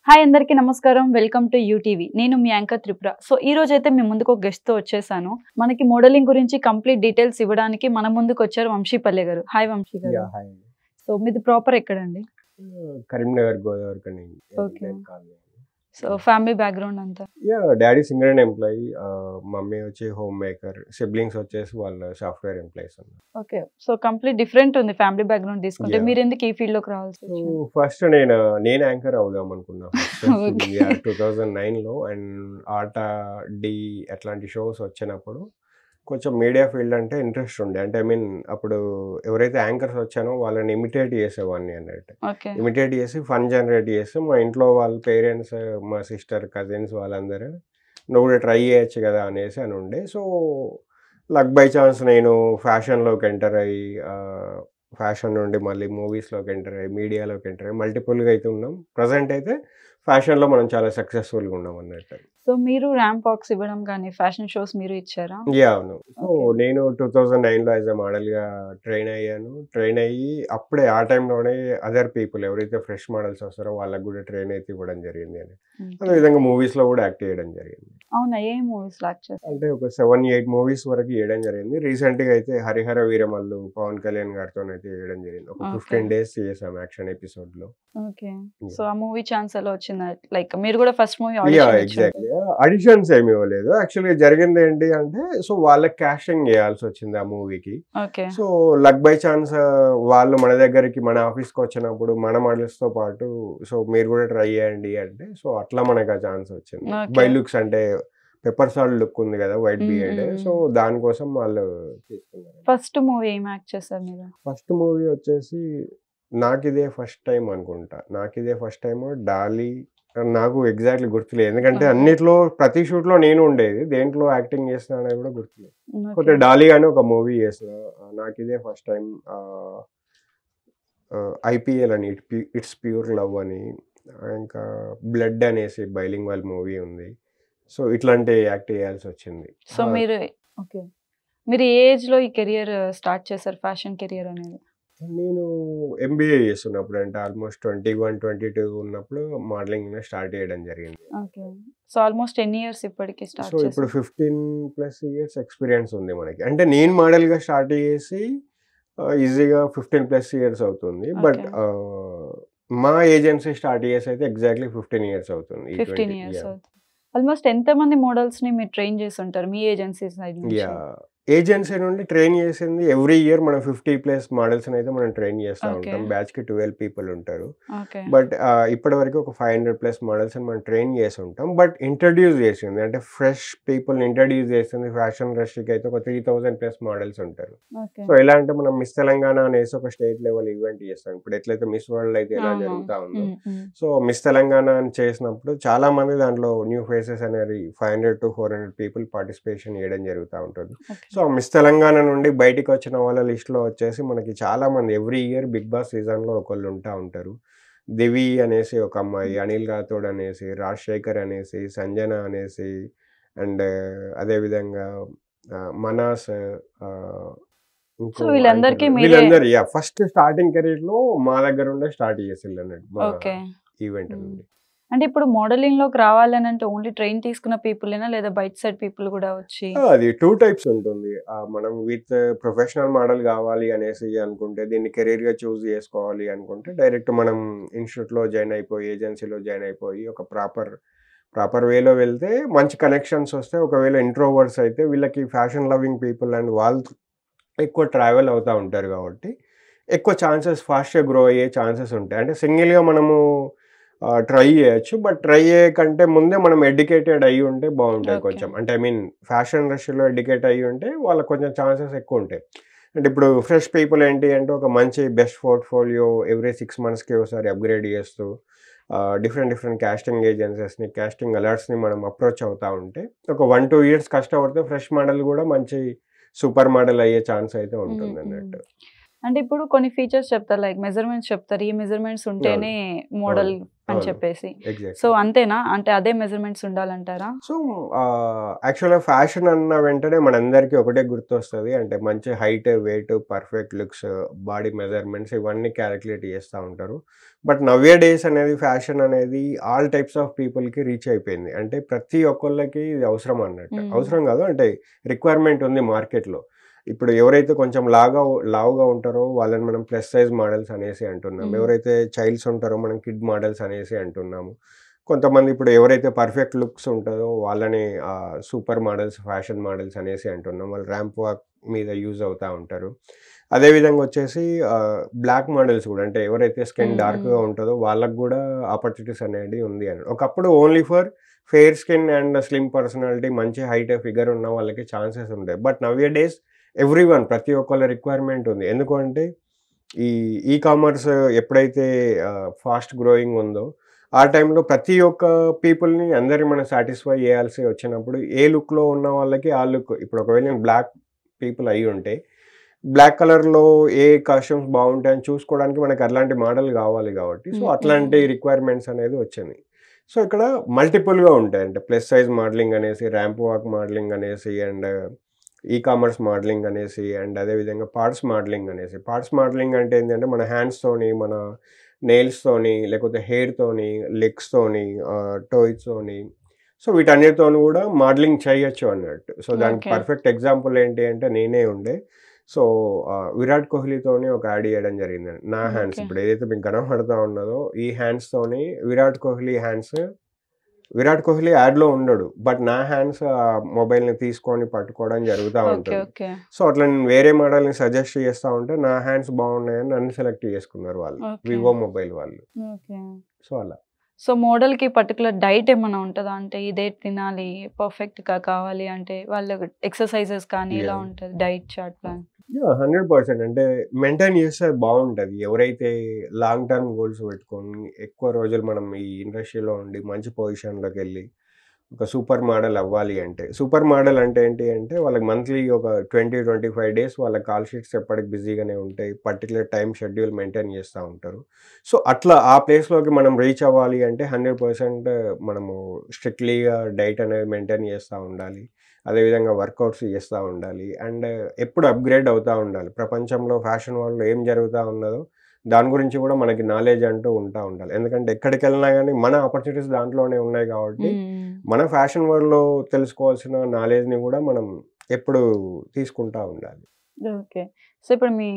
Hi అందరికీ నమస్కారం. Welcome to UTV. నేను మీ యాంకర్ త్రిపుర. సో ఈ రోజు అయితే మీ ముందుకు ఒక గెస్ట్ తో వచ్చేసాను. మనకి మోడలింగ్ గురించి కంప్లీట్ డీటెయిల్స్ ఇవ్వడానికి మన ముందుకు వచ్చారు వంశీపల్లె గారు. హాయ్ వంశీ గారు. యాహ్! హాయ్ అండి. సో మీది ప్రాపర్ ఎక్కడండి? కరీంనగర్, గోదావరి కని okay. Colony. So family background అంతా. Daddy singer and employee. Mummy వచ్చి హోమ్ మేకర్. సిబ్లింగ్స్ వచ్చేసి వాళ్ళ సాఫ్ట్‌వేర్ ఎంప్లాయీస్ ఉన్నారు. ఓకే. సో కంప్లీట్ డిఫరెంట్ ఉంది ఫ్యామిలీ బ్యాక్‌గ్రౌండ్ తీసుకుంటే. యాహ్! మీరు ఎందుకు ఈ ఫీల్డ్ లోకి రావాల్సి సో వచ్చింది? ఫస్ట్ నేను యాంకర్ అవుదాం అనుకున్నా ఫస్ట్. ఓకే. 2009లో అండ్ ఆట, డి అట్లాంటి షోస్ వచ్చినప్పుడు కొంచెం మీడియా ఫీల్డ్ అంటే ఇంట్రెస్ట్ ఉండే. అంటే ఐ మీన్ అప్పుడు ఎవరైతే యాంకర్స్ వచ్చానో వాళ్ళని ఇమిటేట్ చేసేవాడిని అన్నట్టు. ఓకే. ఇమిటేట్ చేసి ఫన్ జనరేట్ చేసి మా ఇంట్లో వాళ్ళ పేరెంట్స్, మా సిస్టర్, కజిన్స్ వాళ్ళందరూ నువ్వు కూడా ట్రై చేయొచ్చు కదా అనేసి అని ఉండే. సో లక్ బై ఛాన్స్ నేను ఫ్యాషన్లోకి ఎంటర్ అయ్యి ఫ్యాషన్ నుండి మళ్ళీ మూవీస్లోకి ఎంటర్ అయ్యి మీడియాలోకి ఎంటర్ అయ్యి మల్టిపుల్గా అయితే ఉన్నాం. ప్రజెంట్ అయితే ఫ్యాషన్లో మనం చాలా సక్సెస్ఫుల్గా ఉన్నాం అన్నట్టు. సో మీరు ర్యాంప్ వాక్స్ ఇవ్వడం కానీ ఫ్యాషన్ షోస్ మీరు ఇచ్చారా? అవును. So okay. నేను 2009లో యాజ్ ఎ మోడల్గా ట్రైన్ అయ్యాను. ట్రైన్ అయ్యి అప్పుడే ఆ టైంలోనే అదర్ పీపుల్ ఎవరైతే ఫ్రెష్ మోడల్స్ వస్తారో వాళ్ళకి కూడా ట్రైన్ అయితే ఇవ్వడం జరిగింది అని. ఓకే. అదేవిధంగా మూవీస్లో కూడా యాక్ట్ చేయడం జరిగింది. అవునా? ఏ మూవీస్ లాక్ చేస్తారు? అంటే ఒక 7, 8 మూవీస్ వరకు చేయడం జరిగింది. రీసెంట్గా అయితే హరిహర వీరమల్లు పవన్ కళ్యాణ్ గారితో అయితే చేయడం జరిగింది. ఒక ఓకే. 15 days చేసాం యాక్షన్ ఎపిసోడ్లో. ఓకే. So Yeah. ఆ మూవీ ఛాన్స్ ఎలా వచ్చింది? లైక్ మీరు కూడా ఫస్ట్ మూవీ ఆడిషన్ ఇచ్చారు. ఎగ్జాక్ట్లీ. ఆడిషన్స్ ఏమి ఇవ్వలేదు. యాక్చువల్గా జరిగింది ఏంటి అంటే సో వాళ్ళకి కాస్టింగ్ చేయాల్సి వచ్చింది ఆ మూవీకి. Okay. So luck by chance వాళ్ళు మన దగ్గరికి మన ఆఫీస్కి వచ్చినప్పుడు మన మోడల్స్తో పాటు సో మీరు కూడా ట్రై చేయండి అంటే సో అట్లా మనకు ఆ ఛాన్స్ వచ్చింది. ఓకే. బై లుక్స్ అంటే పెప్పర్ సాల్ట్ లుక్ ఉంది కదా వైట్ బియర్డ్. సో దానికోసం వాళ్ళు తీసుకున్నారు. ఫస్ట్ మూవీ ఏం యాక్ట్ చేశారు మీరు? ఫస్ట్ మూవీ వచ్చేసి నాకిదే ఫస్ట్ టైం అనుకుంటా. నాకిదే ఫస్ట్ టైం డాలీ నాకు ఎగ్జాక్ట్లీ గుర్తులేదు. ఎందుకంటే ఓకే. అన్నిట్లో ప్రతి షూట్లో నేను ఉండేది. దేంట్లో యాక్టింగ్ చేసిన అనేది కూడా గుర్తులేదు. ఓకే. కాకపోతే డాలీ అని ఒక మూవీ చేసిన. నాకిదే ఫస్ట్ టైం ఐపీఎల్ అని ఇట్స్ ప్యూర్ లవ్ అని ఇంకా బ్లడ్ అనేసి బైలింగ్వల్ మూవీ ఉంది. సో ఇట్లాంటి యాక్ట్ చేయాల్సి వచ్చింది. సో మీరు ఓకే. మీరు ఏ ఏజ్ లో ఈ కెరియర్ స్టార్ట్ చేశారు ఫ్యాషన్ కెరియర్ అనేది? నేను ఎంబీఏ చేస్తున్నప్పుడు అంటే ఆల్మోస్ట్ 21, 22 ఉన్నప్పుడు మోడలింగ్ స్టార్ట్ చేయడం జరిగింది. ఓకే. సో ఆల్మోస్ట్ ఎన్ని ఇయర్స్ ఇప్పటికి స్టార్ట్ సో ఇప్పుడు 15+ years ఎక్స్పీరియన్స్ ఉంది మనకి. అంటే నేను మోడల్గా స్టార్ట్ చేసి ఈజీగా 15+ years అవుతుంది. But okay. మా ఏజెన్సీ స్టార్ట్ చేసి అయితే ఎగ్జాక్ట్లీ 15 years అవుతుంది. 15 ఇయర్స్ అవుతుంది. ఆల్మోస్ట్ ఎంత మంది మోడల్స్ ని మీరు ట్రైన్ చేసి ఉంటారు మీ ఏజెన్సీ సైడ్ నుంచి? ఏజెన్సీ నుండి ట్రైన్ చేసింది ఎవ్రీ ఇయర్ మనం 50+ మోడల్స్ని అయితే మనం ట్రైన్ చేస్తూ ఓకే. ఉంటాం. బ్యాచ్కి 12 people ఉంటారు. ఓకే. బట్ ఇప్పటివరకు ఒక 500+ మోడల్స్ని మనం ట్రైన్ చేసి ఉంటాం. బట్ ఇంట్రడ్యూస్ చేసింది అంటే ఫ్రెష్ పీపుల్ని ఇంట్రడ్యూస్ చేసింది ఫ్యాషన్ ఇండస్ట్రీకి అయితే ఒక 3000+ మోడల్స్ ఉంటారు. ఓకే. సో ఎలా అంటే మనం మిస్ తెలంగాణ అనేసి ఒక స్టేట్ లెవెల్ ఈవెంట్ చేస్తాం. ఇప్పుడు ఎట్లయితే మిస్ వరల్డ్ అయితే ఎలా జరుగుతూ ఉందో సో మిస్ తెలంగాణ అని చేసినప్పుడు చాలా మంది దాంట్లో న్యూ ఫేసెస్ అనేది 500 to 400 people పార్టిసిపేషన్ చేయడం జరుగుతూ ఉంటుంది. ఓకే. సో మిస్ తెలంగాణ నుండి బయటికి వచ్చిన వాళ్ళ లిస్ట్లో వచ్చేసి మనకి చాలా మంది ఎవ్రీ ఇయర్ బిగ్ బాస్ సీజన్లో ఒకళ్ళు ఉంటారు. దివి అనేసి ఒక అమ్మాయి, అనిల్ రాథోడ్ అనేసి, రాజశేఖర్ అనేసి, సంజన అనేసి అండ్ అదేవిధంగా మనాస్ సో వీళ్ళందరికీ మీరే వీళ్ళందరూ ఫస్ట్ స్టార్టింగ్ కెరీర్లో మా దగ్గర ఉండే స్టార్ట్ చేసిల్లు అన్నట్టు మా ఓకే. ఈవెంట్ నుండి. అంటే ఇప్పుడు మోడలింగ్ లోకి రావాలని అంటే ఓన్లీ ట్రైన్ తీసుకున్న పీపుల్ ఏనా లేదా బయట సైడ్ పీపుల్ కూడా వచ్చి? అది 2 types ఉంటుంది. మనం విత్ ప్రొఫెషనల్ మోడల్ కావాలి అనేసి అనుకుంటే దీన్ని కెరీర్గా చూస్ చేసుకోవాలి అనుకుంటే డైరెక్ట్ మనం ఇన్స్టిట్యూట్లో జాయిన్ అయిపోయి ఏజెన్సీలో జాయిన్ అయిపోయి ఒక ప్రాపర్ వేలో వెళ్తే మంచి కనెక్షన్స్ వస్తాయి. ఒకవేళ ఇంట్రోవర్ట్స్ అయితే వీళ్ళకి ఫ్యాషన్ లవింగ్ పీపుల్ అండ్ వాళ్ళు ఎక్కువ ట్రావెల్ అవుతూ ఉంటారు కాబట్టి ఎక్కువ ఛాన్సెస్ ఫాస్ట్గా గ్రో అయ్యే ఛాన్సెస్ ఉంటాయి. అంటే సింగిల్గా మనము ట్రై చేయొచ్చు. బట్ ట్రై చేయకంటే ముందే మనం ఎడ్యుకేటెడ్ అయ్యి ఉంటే బాగుంటుంది ఓకే. కొంచెం. అంటే ఐ మీన్ ఫ్యాషన్ ఇండస్ట్రీలో ఎడ్యుకేట్ అయ్యి ఉంటే వాళ్ళకి కొంచెం ఛాన్సెస్ ఎక్కువ ఉంటాయి. అంటే ఇప్పుడు ఫ్రెష్ పీపుల్ ఏంటి అంటే ఒక మంచి బెస్ట్ పోర్ట్ఫోలియో ఎవ్రీ 6 monthsకి ఒకసారి అప్గ్రేడ్ చేస్తూ డిఫరెంట్ కాస్టింగ్ ఏజెన్సీస్ని కాస్టింగ్ అలర్ట్స్ని మనం అప్రోచ్ అవుతూ ఉంటే ఒక 1-2 years కష్టపడితే ఫ్రెష్ మోడల్ కూడా మంచి సూపర్ మోడల్ అయ్యే ఛాన్స్ అయితే ఉంటుంది అన్నట్టు. అంటే ఇప్పుడు కొన్ని ఫీచర్స్ చెప్తారు లైక్ మెజర్మెంట్స్ చెప్తారు. ఈ మెజర్మెంట్స్ ఉంటేనే మోడల్ అని చెప్పేసి. So exactly. అంతేనా? అంటే అదే మెజర్మెంట్స్ ఉండాలంటారా? సో యాక్చువల్గా ఫ్యాషన్ అన్న వెంటనే మనందరికీ ఒకటే గుర్తొస్తుంది, అంటే మంచి height, weight, perfect looks, body measurements ఇవన్నీ క్యాలిక్యులేట్ చేస్తూ ఉంటారు. బట్ నవ్వే డేస్ అనేది ఫ్యాషన్ అనేది ఆల్ టైప్స్ ఆఫ్ పీపుల్కి రీచ్ అయిపోయింది. అంటే ప్రతి ఒక్కళ్ళకి ఇది అవసరం అన్నట్టు, అవసరం కాదు అంటే రిక్వైర్మెంట్ ఉంది మార్కెట్లో. ఇప్పుడు ఎవరైతే కొంచెం లావుగా ఉంటారో వాళ్ళని మనం ప్లస్ సైజ్ మోడల్స్ అనేసి అంటున్నాం. ఎవరైతే చైల్డ్స్ ఉంటారో మనం కిడ్ మోడల్స్ అనేసి అంటున్నాము. కొంతమంది ఇప్పుడు ఎవరైతే పర్ఫెక్ట్ లుక్స్ ఉంటుందో వాళ్ళని సూపర్ మోడల్స్, ఫ్యాషన్ మోడల్స్ అనేసి అంటున్నాం. వాళ్ళు ర్యాంప్ వాక్ మీద యూజ్ అవుతూ ఉంటారు. అదేవిధంగా వచ్చేసి బ్లాక్ మోడల్స్ కూడా, అంటే ఎవరైతే స్కిన్ డార్క్గా ఉంటుందో వాళ్ళకు కూడా ఆపర్చునిటీస్ అనేది ఉంది అని. ఒకప్పుడు only for fair skin and slim personality, మంచి హైట్ ఫిగర్ ఉన్న వాళ్ళకి ఛాన్సెస్ ఉంటాయి. బట్ నవ్ డేస్ ఎవ్రీవన్, ప్రతి ఒక్కళ్ళ రిక్వైర్మెంట్ ఉంది. ఎందుకంటే ఈ కామర్స్ ఎప్పుడైతే ఫాస్ట్ గ్రోయింగ్ ఉందో ఆ టైంలో ప్రతి ఒక్క పీపుల్ని అందరిని మనం సాటిస్ఫై చేయాల్సి వచ్చినప్పుడు ఏ లుక్లో ఉన్న వాళ్ళకి ఆ లుక్. ఇప్పుడు ఒకవేళ నేను బ్లాక్ పీపుల్ అయి ఉంటే బ్లాక్ కలర్లో ఏ కాస్ట్యూమ్స్ బాగుంటాయని చూసుకోవడానికి మనకి అలాంటి మోడల్ కావాలి కాబట్టి, సో అట్లాంటి రిక్వైర్మెంట్స్ అనేది వచ్చింది. సో ఇక్కడ మల్టిపుల్గా ఉంటాయి, అంటే ప్లస్ సైజ్ మోడలింగ్ అనేసి, ర్యాంప్ వాక్ మోడలింగ్ అనేసి, అండ్ ఈ కామర్స్ మోడలింగ్ అనేసి, అండ్ అదేవిధంగా పార్ట్స్ మోడలింగ్ అనేసి. పార్ట్స్ మోడలింగ్ అంటే ఏంటంటే మన హ్యాండ్స్తోని, మన నెయిల్స్తోని, లేకపోతే హెయిర్తోని, లెగ్స్తోని, టోయ్స్తోని, సో వీటన్నిటితోని కూడా మోడలింగ్ చేయొచ్చు అన్నట్టు. సో దానికి పర్ఫెక్ట్ ఎగ్జాంపుల్ ఏంటి అంటే నేనే ఉండే. సో విరాట్ కోహ్లీతోని ఒక యాడ్ చేయడం జరిగిందండి. నా హ్యాండ్స్ ఇప్పుడు ఏదైతే మీకు కనబడుతూ ఉన్నదో ఈ హ్యాండ్స్తోని విరాట్ కోహ్లీ యాడ్లో ఉండడు, బట్ నా హ్యాండ్స్ మొబైల్ని తీసుకొని పట్టుకోవడం జరుగుతూ ఉంటుంది. సో అట్లా నేను వేరే మోడల్ని సజెస్ట్ చేస్తూ ఉంటే నా హ్యాండ్స్ బాగున్నాయని నన్ను సెలెక్ట్ చేసుకున్నారు వాళ్ళు, వివో మొబైల్ వాళ్ళు. సో అలా. సో మోడల్కి పర్టికులర్ డైట్ ఏమైనా ఉంటుందా? అంటే ఇదే తినాలి, పర్ఫెక్ట్గా కావాలి అంటే వాళ్ళు ఎక్సర్సైజెస్ కానీ ఎలా ఉంటుంది డైట్ చార్ట్ ప్లాన్? 100%. అంటే మెయింటైన్ చేస్తే బాగుంటుంది. ఎవరైతే లాంగ్ టర్మ్ గోల్స్ పెట్టుకొని ఎక్కువ రోజులు మనం ఈ ఇండస్ట్రీలో ఉండి మంచి పొజిషన్లోకి వెళ్ళి ఒక సూపర్ మోడల్ అవ్వాలి అంటే, సూపర్ మోడల్ అంటే ఏంటి అంటే వాళ్ళకి మంత్లీ ఒక 20-25 డేస్ వాళ్ళ కాల్ షీట్స్ ఎప్పటికి బిజీగానే ఉంటాయి. పర్టికులర్ టైం షెడ్యూల్ మెయింటైన్ చేస్తూ ఉంటారు. సో అట్లా ఆ ప్లేస్లోకి మనం రీచ్ అవ్వాలి అంటే 100% మనము స్ట్రిక్ట్లీగా డైట్ అనేది మెయింటైన్ చేస్తూ ఉండాలి. అదేవిధంగా వర్కౌట్స్ చేస్తూ ఉండాలి. అండ్ ఎప్పుడు అప్గ్రేడ్ అవుతూ ఉండాలి. ప్రపంచంలో ఫ్యాషన్ వరల్డ్లో ఏం జరుగుతూ ఉన్నదో దాని గురించి కూడా మనకి నాలెడ్జ్ అంటూ ఉంటా ఉండాలి. ఎందుకంటే ఎక్కడికి వెళ్ళినా కానీ మన ఆపర్చునిటీస్ దాంట్లోనే ఉన్నాయి కాబట్టి మన ఫ్యాషన్ వరల్డ్లో తెలుసుకోవాల్సిన నాలెడ్జ్ని కూడా మనం ఎప్పుడు తీసుకుంటూ ఉండాలి. ఓకే. సో ఇప్పుడు మీ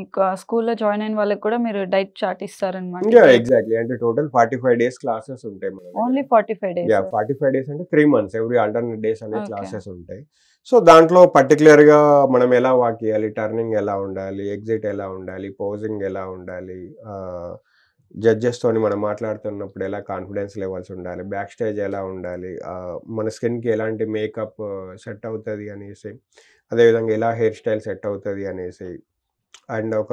స్కూల్లో జాయిన్ అయిన వాళ్ళకి కూడా మీరు డైట్ చార్ట్ ఇస్తారనమాట? ఎగ్జాక్ట్లీ. అంటే టోటల్ 45 డేస్ క్లాసెస్ ఉంటాయి. Only 45 days? 45 డేస్ అంటే 3 months, ఎవ్రీ ఆల్టర్నేట్ డేస్ అనే క్లాసెస్ ఉంటాయి. సో దాంట్లో పర్టికులర్గా మనం ఎలా వాక్ చేయాలి, టర్నింగ్ ఎలా ఉండాలి, ఎగ్జిట్ ఎలా ఉండాలి, పోజింగ్ ఎలా ఉండాలి, జడ్జెస్తోని మనం మాట్లాడుతున్నప్పుడు ఎలా కాన్ఫిడెన్స్ లెవెల్స్ ఉండాలి, బ్యాక్ స్టేజ్ ఎలా ఉండాలి, మన స్కిన్కి ఎలాంటి మేకప్ సెట్ అవుతుంది అనేసి, అదేవిధంగా ఎలా హెయిర్ స్టైల్ సెట్ అవుతుంది అనేసి, అండ్ ఒక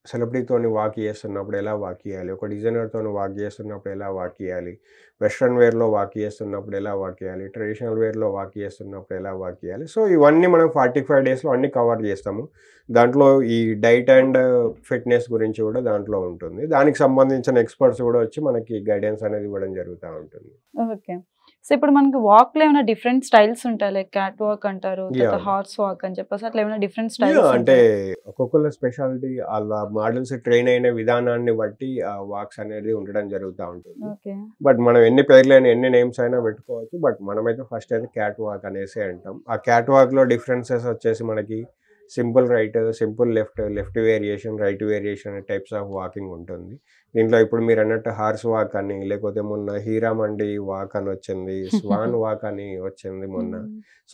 సెలబ్రిటీతోని వాక్ చేస్తున్నప్పుడు ఎలా వాక్ చేయాలి, ఒక డిజైనర్తోని వాక్ చేస్తున్నప్పుడు ఎలా వాక్ చేయాలి, వెస్ట్రన్ వేర్లో వాక్ చేస్తున్నప్పుడు ఎలా వాక్ చేయాలి, ట్రెడిషనల్ వేర్లో వాక్ చేస్తున్నప్పుడు ఎలా వాక్ చేయాలి. సో ఇవన్నీ మనం 45 డేస్లో అన్నీ కవర్ చేస్తాము. దాంట్లో ఈ డైట్ అండ్ ఫిట్నెస్ గురించి కూడా దాంట్లో ఉంటుంది. దానికి సంబంధించిన ఎక్స్పర్ట్స్ కూడా వచ్చి మనకి గైడెన్స్ అనేది ఇవ్వడం జరుగుతూ ఉంటుంది. ఓకే. సో ఇప్పుడు మనకి వాక్లో ఏమైనా డిఫరెంట్ స్టైల్స్ ఉంటాయి, లైక్ క్యాట్ వాక్ అంటారు, హార్స్ వాక్ అని చెప్పేసి అట్లా ఏమైనా డిఫరెంట్ స్టైల్స్? అంటే ఒక్కొక్కళ్ళ స్పెషాలిటీ వాళ్ళ మోడల్స్ ట్రైన్ అయిన విధానాన్ని బట్టి వాక్స్ అనేది ఉండడం జరుగుతూ ఉంటుంది. బట్ మనం ఎన్ని పేర్లైనా ఎన్ని నేమ్స్ అయినా పెట్టుకోవచ్చు. బట్ మనమైతే ఫస్ట్ అయితే క్యాట్ వాక్ అనేసి అంటాం. ఆ క్యాట్ వాక్లో డిఫరెన్సెస్ వచ్చేసి మనకి simple right, simple left variation, right variation types of walking ఉంటుంది. దీంట్లో ఇప్పుడు మీరు అన్నట్టు హార్స్ వాక్ అని, లేకపోతే మొన్న హీరామండి వాక్ అని వచ్చింది, స్వాన్ వాక్ అని వచ్చింది మొన్న.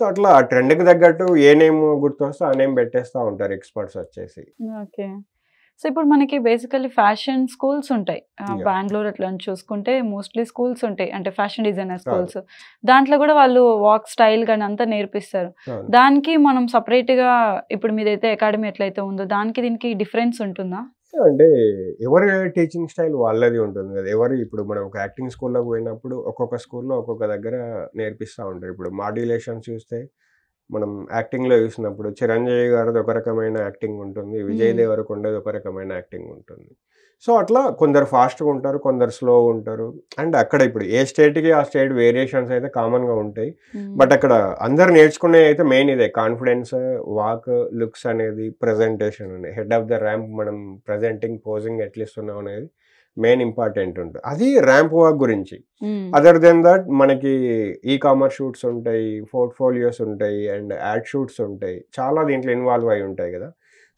సో అట్లా ఆ ట్రెండ్కి తగ్గట్టు ఏ నేమ్ గుర్తొస్తే ఆ నేమ్ పెట్టేస్తూ ఉంటారు ఎక్స్పర్ట్స్ వచ్చేసి. ఓకే. సో ఇప్పుడు మనకి బేసికల్లీ ఫ్యాషన్ స్కూల్స్ ఉంటాయి. బెంగళూరు అట్లా చూసుకుంటే మోస్ట్లీ స్కూల్స్ ఉంటాయి, అంటే ఫ్యాషన్ డిజైనర్ స్కూల్స్. దాంట్లో కూడా వాళ్ళు వాక్ స్టైల్ కానీ అంతా నేర్పిస్తారు. దానికి మనం సపరేట్గా ఇప్పుడు మీదైతే అకాడమీ ఎట్లయితే ఉందో దానికి దీనికి డిఫరెన్స్ ఉంటుందా? అంటే ఎవరి టీచింగ్ స్టైల్ వాళ్ళది ఉంటుంది కదా. ఇప్పుడు మనం ఒక యాక్టింగ్ స్కూల్లోకి పోయినప్పుడు ఒక్కొక్క స్కూల్లో ఒక్కొక్క దగ్గర నేర్పిస్తూ ఉంటారు. ఇప్పుడు మాడ్యులేషన్ చూస్తే మనం యాక్టింగ్లో చూసినప్పుడు చిరంజీవి గారిది ఒక రకమైన యాక్టింగ్ ఉంటుంది, విజయ్ దేవరకొండది ఒక రకమైన యాక్టింగ్ ఉంటుంది. సో అట్లా కొందరు ఫాస్ట్గా ఉంటారు, కొందరు స్లోగా ఉంటారు. అండ్ అక్కడ ఇప్పుడు ఏ స్టేట్కి ఆ స్టేట్ వేరియేషన్స్ అయితే కామన్గా ఉంటాయి. బట్ అక్కడ అందరు నేర్చుకునే అయితే మెయిన్ ఇదే కాన్ఫిడెన్స్, వాక్, లుక్స్ అనేది, ప్రజెంటేషన్ అనేది, హెడ్ ఆఫ్ ద ర్యాంప్ మనం ప్రజెంటింగ్, పోజింగ్ ఎట్లా ఇస్తున్నాం అనేది మెయిన్ ఇంపార్టెంట్ ఉంటుంది. అది ర్యాంప్ వాక్ గురించి. అదర్ దెన్ దట్ మనకి ఈ కామర్స్ షూట్స్ ఉంటాయి, పోర్ట్ఫోలియోస్ ఉంటాయి, అండ్ యాడ్ షూట్స్ ఉంటాయి. చాలా దీంట్లో ఇన్వాల్వ్ అయి ఉంటాయి కదా.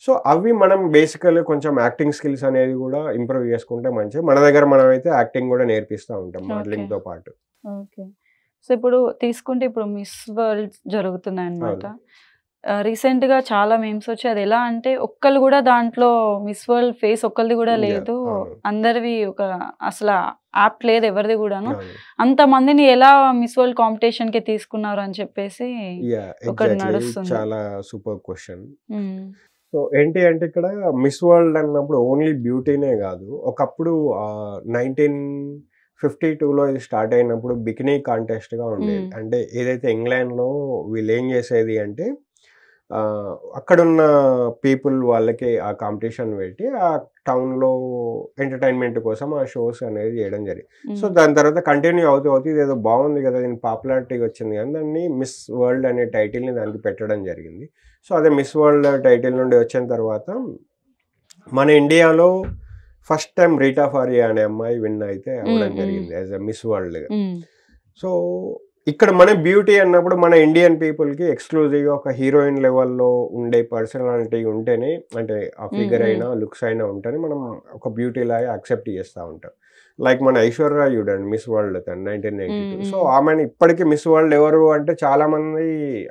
సో అవి మనం బేసికల్గా కొంచెం యాక్టింగ్ స్కిల్స్ అనేది కూడా ఇంప్రూవ్ చేసుకుంటే మంచిది. మన దగ్గర మనం అయితే యాక్టింగ్ కూడా నేర్పిస్తూ ఉంటాం మోడలింగ్తో పాటు. ఓకే. సో ఇప్పుడు తీసుకుంటే ఇప్పుడు మిస్ వరల్డ్ జరుగుతున్నాయి అనమాట. రీసెంట్గా చాలా మేమ్స్ వచ్చాయి. అది ఎలా అంటే ఒక్కళ్ళు కూడా దాంట్లో మిస్ వరల్డ్ ఫేస్ ఒక్కరిది కూడా లేదు. అందరివి ఒక అసలు యాప్ లేదు ఎవరిది కూడాను. అంతమందిని ఎలా మిస్ వరల్డ్ కాంపిటీషన్ కి తీసుకున్నారు అని చెప్పేసి ఒకటి నడుస్తుంది. చాలా సూపర్ క్వశ్చన్. సో ఏంటి అంటే ఇక్కడ మిస్ వరల్డ్ అన్నప్పుడు ఓన్లీ బ్యూటీనే కాదు. ఒకప్పుడు 1952లో ఇది స్టార్ట్ అయినప్పుడు బికినీ కాంటెస్ట్గా ఉండేది. అంటే ఏదైతే ఇంగ్లాండ్లో వీళ్ళు ఏం చేసేది అంటే అక్కడున్న పీపుల్ వాళ్ళకి ఆ కాంపిటీషన్ పెట్టి ఆ టౌన్లో ఎంటర్టైన్మెంట్ కోసం ఆ షోస్ అనేది చేయడం జరిగింది. సో దాని తర్వాత కంటిన్యూ అవుతూ ఇదేదో బాగుంది కదా, దీని పాపులారిటీ వచ్చింది కానీ దాన్ని మిస్ వరల్డ్ అనే టైటిల్ని దానికి పెట్టడం జరిగింది. సో అదే మిస్ వరల్డ్ టైటిల్ నుండి వచ్చిన తర్వాత మన ఇండియాలో ఫస్ట్ టైం రీటా ఫారియా అనే అమ్మాయి విన్ అయితే అవ్వడం జరిగింది యాజ్ అ మిస్ వరల్డ్గా. సో ఇక్కడ మన బ్యూటీ అన్నప్పుడు మన ఇండియన్ పీపుల్కి ఎక్స్క్లూజివ్గా ఒక హీరోయిన్ లెవెల్లో ఉండే పర్సనాలిటీ ఉంటేనే, అంటే ఆ ఫిగర్ అయినా లుక్స్ అయినా ఉంటేనే మనం ఒక బ్యూటీ లాగా యాక్సెప్ట్ చేస్తూ ఉంటాం. లైక్ మన ఐశ్వర్య చూడండి మిస్ వరల్డ్ తను 1992. సో ఆమెను ఇప్పటికీ మిస్ వరల్డ్ ఎవరు అంటే చాలా మంది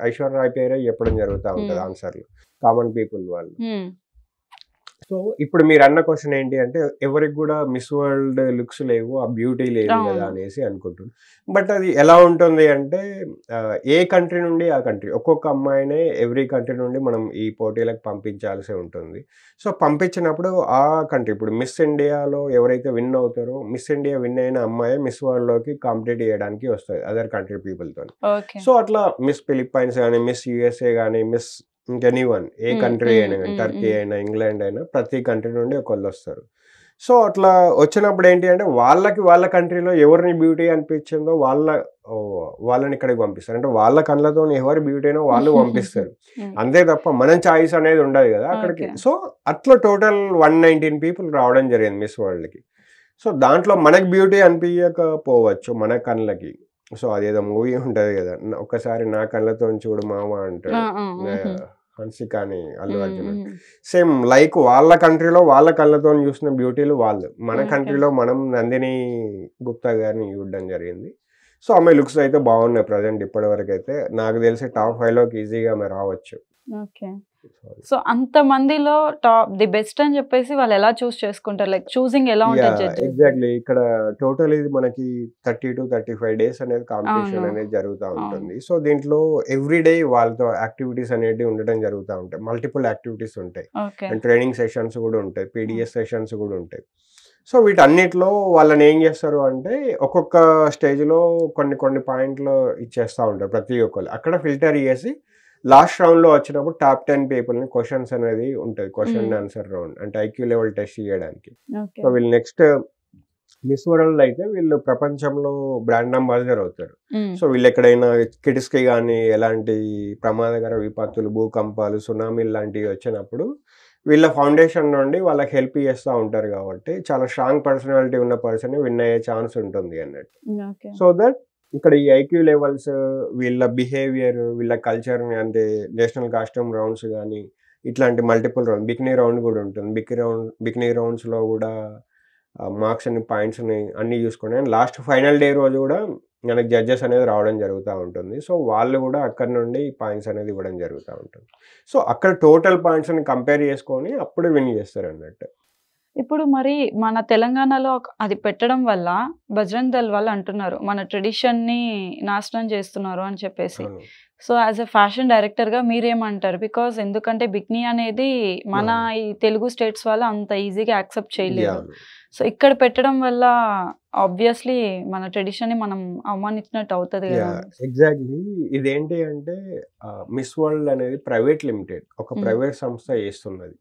ఐశ్వర్య పేరే చెప్పడం జరుగుతూ ఉంటుంది ఆన్సర్లు, కామన్ పీపుల్ వాళ్ళు. సో ఇప్పుడు మీరు అన్న క్వశ్చన్ ఏంటి అంటే ఎవరికి కూడా మిస్ వరల్డ్ లుక్స్ లేవు, ఆ బ్యూటీ లేదు కదా అనేసి అనుకుంటున్నాను. బట్ అది ఎలా ఉంటుంది అంటే ఏ కంట్రీ నుండి ఆ కంట్రీ, ఒక్కొక్క అమ్మాయినే ఎవ్రీ కంట్రీ నుండి మనం ఈ పోటీలకు పంపించాల్సి ఉంటుంది. సో పంపించినప్పుడు ఆ కంట్రీ, ఇప్పుడు మిస్ ఇండియాలో ఎవరైతే విన్ అవుతారో, మిస్ ఇండియా విన్ అయిన అమ్మాయి మిస్ వరల్డ్లోకి కాంపిటీట్ చేయడానికి వస్తుంది అదర్ కంట్రీ పీపుల్తో. సో అట్లా మిస్ ఫిలిప్పైన్స్ కానీ, మిస్ యూఎస్ఏ కానీ, మిస్ ఇంకెనీవన్ ఏ కంట్రీ అయినా కానీ, టర్కీ అయినా, ఇంగ్లాండ్ అయినా, ప్రతి కంట్రీ నుండి ఒకళ్ళు వస్తారు. సో అట్లా వచ్చినప్పుడు ఏంటి అంటే వాళ్ళ కంట్రీలో ఎవరిని బ్యూటీ అనిపించిందో వాళ్ళని ఇక్కడికి పంపిస్తారు. అంటే వాళ్ళ కళ్ళతో ఎవరి బ్యూటీనో వాళ్ళు పంపిస్తారు, అంతే తప్ప మనం చాయిస్ అనేది ఉండదు కదా అక్కడికి. సో అట్లా టోటల్ 119 పీపుల్ రావడం జరిగింది మిస్ వరల్డ్కి. సో దాంట్లో మనకి బ్యూటీ అనిపించకపోవచ్చు మన కళ్ళకి. సో అదేదో మూవీ ఉంటుంది కదా, ఒక్కసారి నా కళ్ళతో చూడు మామ అంటాడు హన్సిక అని, అల్లు అర్జున్. సేమ్ లైక్ వాళ్ళ కంట్రీలో వాళ్ళ కళ్ళతో చూసిన బ్యూటీలు వాళ్ళు, మన కంట్రీలో మనం నందిని గుప్తా గారిని చూడడం జరిగింది. సో ఆమె లుక్స్ అయితే బాగున్నాయి ప్రజెంట్ ఇప్పటి వరకు అయితే. నాకు తెలిసి టాప్ 5లోకి ఈజీగా ఆమె రావచ్చు. సో అంతమందిలో టాప్ ది బెస్ట్ అని చెప్పేసి వాళ్ళు ఎలా చూస్ చేసుకుంటారు, లైక్ చూసింగ్ ఎలా ఉంటుంది? ఎగ్జాక్ట్లీ ఇక్కడ టోటల్ ఇది మనకి 30 to 35 డేస్ అనేది కాంపిటీషన్ అనేది జరుగుతూ ఉంటుంది. సో దీంట్లో ఎవ్రీడే వాళ్ళతో యాక్టివిటీస్ అనేవి ఉండడం జరుగుతూ ఉంటాయి, మల్టిపుల్ యాక్టివిటీస్ ఉంటాయి, అండ్ ట్రైనింగ్ సెషన్స్ కూడా ఉంటాయి, పీడిఎస్ సెషన్స్ కూడా ఉంటాయి. సో వీటన్నిటిలో వాళ్ళని ఏం చేస్తారు అంటే ఒక్కొక్క స్టేజ్లో కొన్ని పాయింట్లు ఇచ్చేస్తూ ఉంటారు ప్రతి ఒక్కరు. అక్కడ ఫిల్టర్ చేసి లాస్ట్ రౌండ్లో వచ్చినప్పుడు టాప్ 10 పీపుల్ని క్వశ్చన్స్ అనేది ఉంటుంది, క్వశ్చన్ ఆన్సర్ రౌండ్, అంటే ఐక్యూ లెవెల్ టెస్ట్ చేయడానికి. సో వీళ్ళు నెక్స్ట్ మిస్ వరల్డ్ అయితే వీళ్ళు ప్రపంచంలో బ్రాండ్ అంబాసిడర్ అవుతారు. సో వీళ్ళు ఎక్కడైనా కిడ్స్కి కానీ ఎలాంటి ప్రమాదకర విపత్తులు, భూకంపాలు, సునామీలు లాంటివి వచ్చినప్పుడు వీళ్ళ ఫౌండేషన్ నుండి వాళ్ళకి హెల్ప్ చేస్తూ ఉంటారు కాబట్టి చాలా స్ట్రాంగ్ పర్సనాలిటీ ఉన్న పర్సన్ విన్ అయ్యే ఛాన్స్ ఉంటుంది అన్నట్టు. సో దట్ ఇక్కడ ఈ ఐక్యూ లెవెల్స్, వీళ్ళ బిహేవియర్, వీళ్ళ కల్చర్, అంటే నేషనల్ కాస్ట్యూమ్ రౌండ్స్ కానీ ఇట్లాంటి మల్టిపుల్ రౌండ్, బికినీ రౌండ్ కూడా ఉంటుంది. బికినీ రౌండ్స్లో కూడా మార్క్స్ని, పాయింట్స్ని అన్నీ చూసుకుని అండ్ లాస్ట్ ఫైనల్ డే రోజు కూడా మనకి జడ్జెస్ అనేది రావడం జరుగుతూ ఉంటుంది. సో వాళ్ళు కూడా అక్కడ నుండి పాయింట్స్ అనేది ఇవ్వడం జరుగుతూ ఉంటుంది. సో అక్కడ టోటల్ పాయింట్స్ని కంపేర్ చేసుకొని అప్పుడు విన్ చేస్తారు అన్నట్టు. ఇప్పుడు మరి మన తెలంగాణలో అది పెట్టడం వల్ల బజరంగ్ దళ్ వాళ్ళు అంటున్నారు మన ట్రెడిషన్ని నాశనం చేస్తున్నారు అని చెప్పేసి. సో యాజ్ ఎ ఫ్యాషన్ డైరెక్టర్గా మీరేమంటారు? బికాజ్ ఎందుకంటే బిక్నీ అనేది మన ఈ తెలుగు స్టేట్స్ వాళ్ళు అంత ఈజీగా యాక్సెప్ట్ చేయలేదు. సో ఇక్కడ పెట్టడం వల్ల ఆబ్వియస్లీ మన ట్రెడిషన్ ని మనం అవమానించినట్టు అవుతది కదా. ఎగ్జాక్ట్లీ. ఇదేంటి అంటే మిస్ వరల్డ్ అనేది ప్రైవేట్ లిమిటెడ్, ఒక ప్రైవేట్ సంస్థ చేస్తున్నది.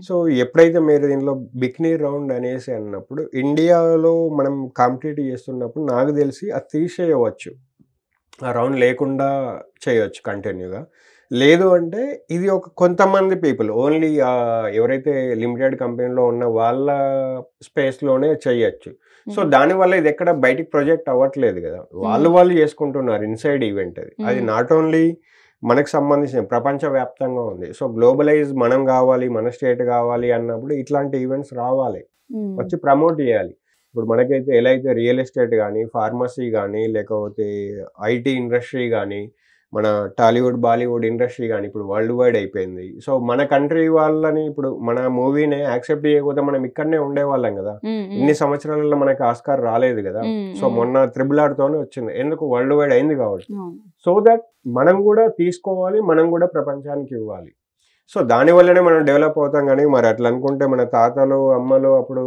సో ఎప్పుడైతే మీరు దీనిలో బిక్నీ రౌండ్ అనేసి అన్నప్పుడు ఇండియాలో మనం కాంపిటీట్ చేస్తున్నప్పుడు నాకు తెలిసి అది తీసేయవచ్చు, ఆ రౌండ్ లేకుండా చేయొచ్చు కంటిన్యూగా. లేదు అంటే ఇది ఒక కొంతమంది పీపుల్ ఓన్లీ ఎవరైతే లిమిటెడ్ కంపెనీలో ఉన్న వాళ్ళ స్పేస్లోనే చేయొచ్చు. సో దానివల్ల ఇది ఎక్కడ బయటికి ప్రొజెక్ట్ అవ్వట్లేదు కదా, వాళ్ళు చేసుకుంటున్నారు ఇన్సైడ్ ఈవెంట్. అది నాట్ ఓన్లీ మనకు సంబంధించిన ప్రపంచవ్యాప్తంగా ఉంది. సో గ్లోబలైజ్ మనం కావాలి, మన స్టేట్ కావాలి అన్నప్పుడు ఇట్లాంటి ఈవెంట్స్ రావాలి, వచ్చి ప్రమోట్ చేయాలి. ఇప్పుడు మనకైతే ఎలా అయితే రియల్ ఎస్టేట్ కానీ, ఫార్మసీ కానీ, లేకపోతే ఐటీ ఇండస్ట్రీ కానీ, మన టాలీవుడ్ బాలీవుడ్ ఇండస్ట్రీ కానీ ఇప్పుడు వరల్డ్ వైడ్ అయిపోయింది. సో మన కంట్రీ వాళ్ళని ఇప్పుడు మన మూవీని యాక్సెప్ట్ చేయకపోతే మనం ఇక్కడనే ఉండేవాళ్ళం కదా, ఇన్ని సంవత్సరాలలో మనకి ఆస్కార్ రాలేదు కదా. సో మొన్న RRR తోనే వచ్చింది, ఎందుకు వరల్డ్ వైడ్ అయింది కాబట్టి. సో దట్ మనం కూడా తీసుకోవాలి, మనం కూడా ప్రపంచానికి ఇవ్వాలి. సో దానివల్లనే మనం డెవలప్ అవుతాం. కానీ మరి అట్లా అనుకుంటే మన తాతలు అమ్మలు అప్పుడు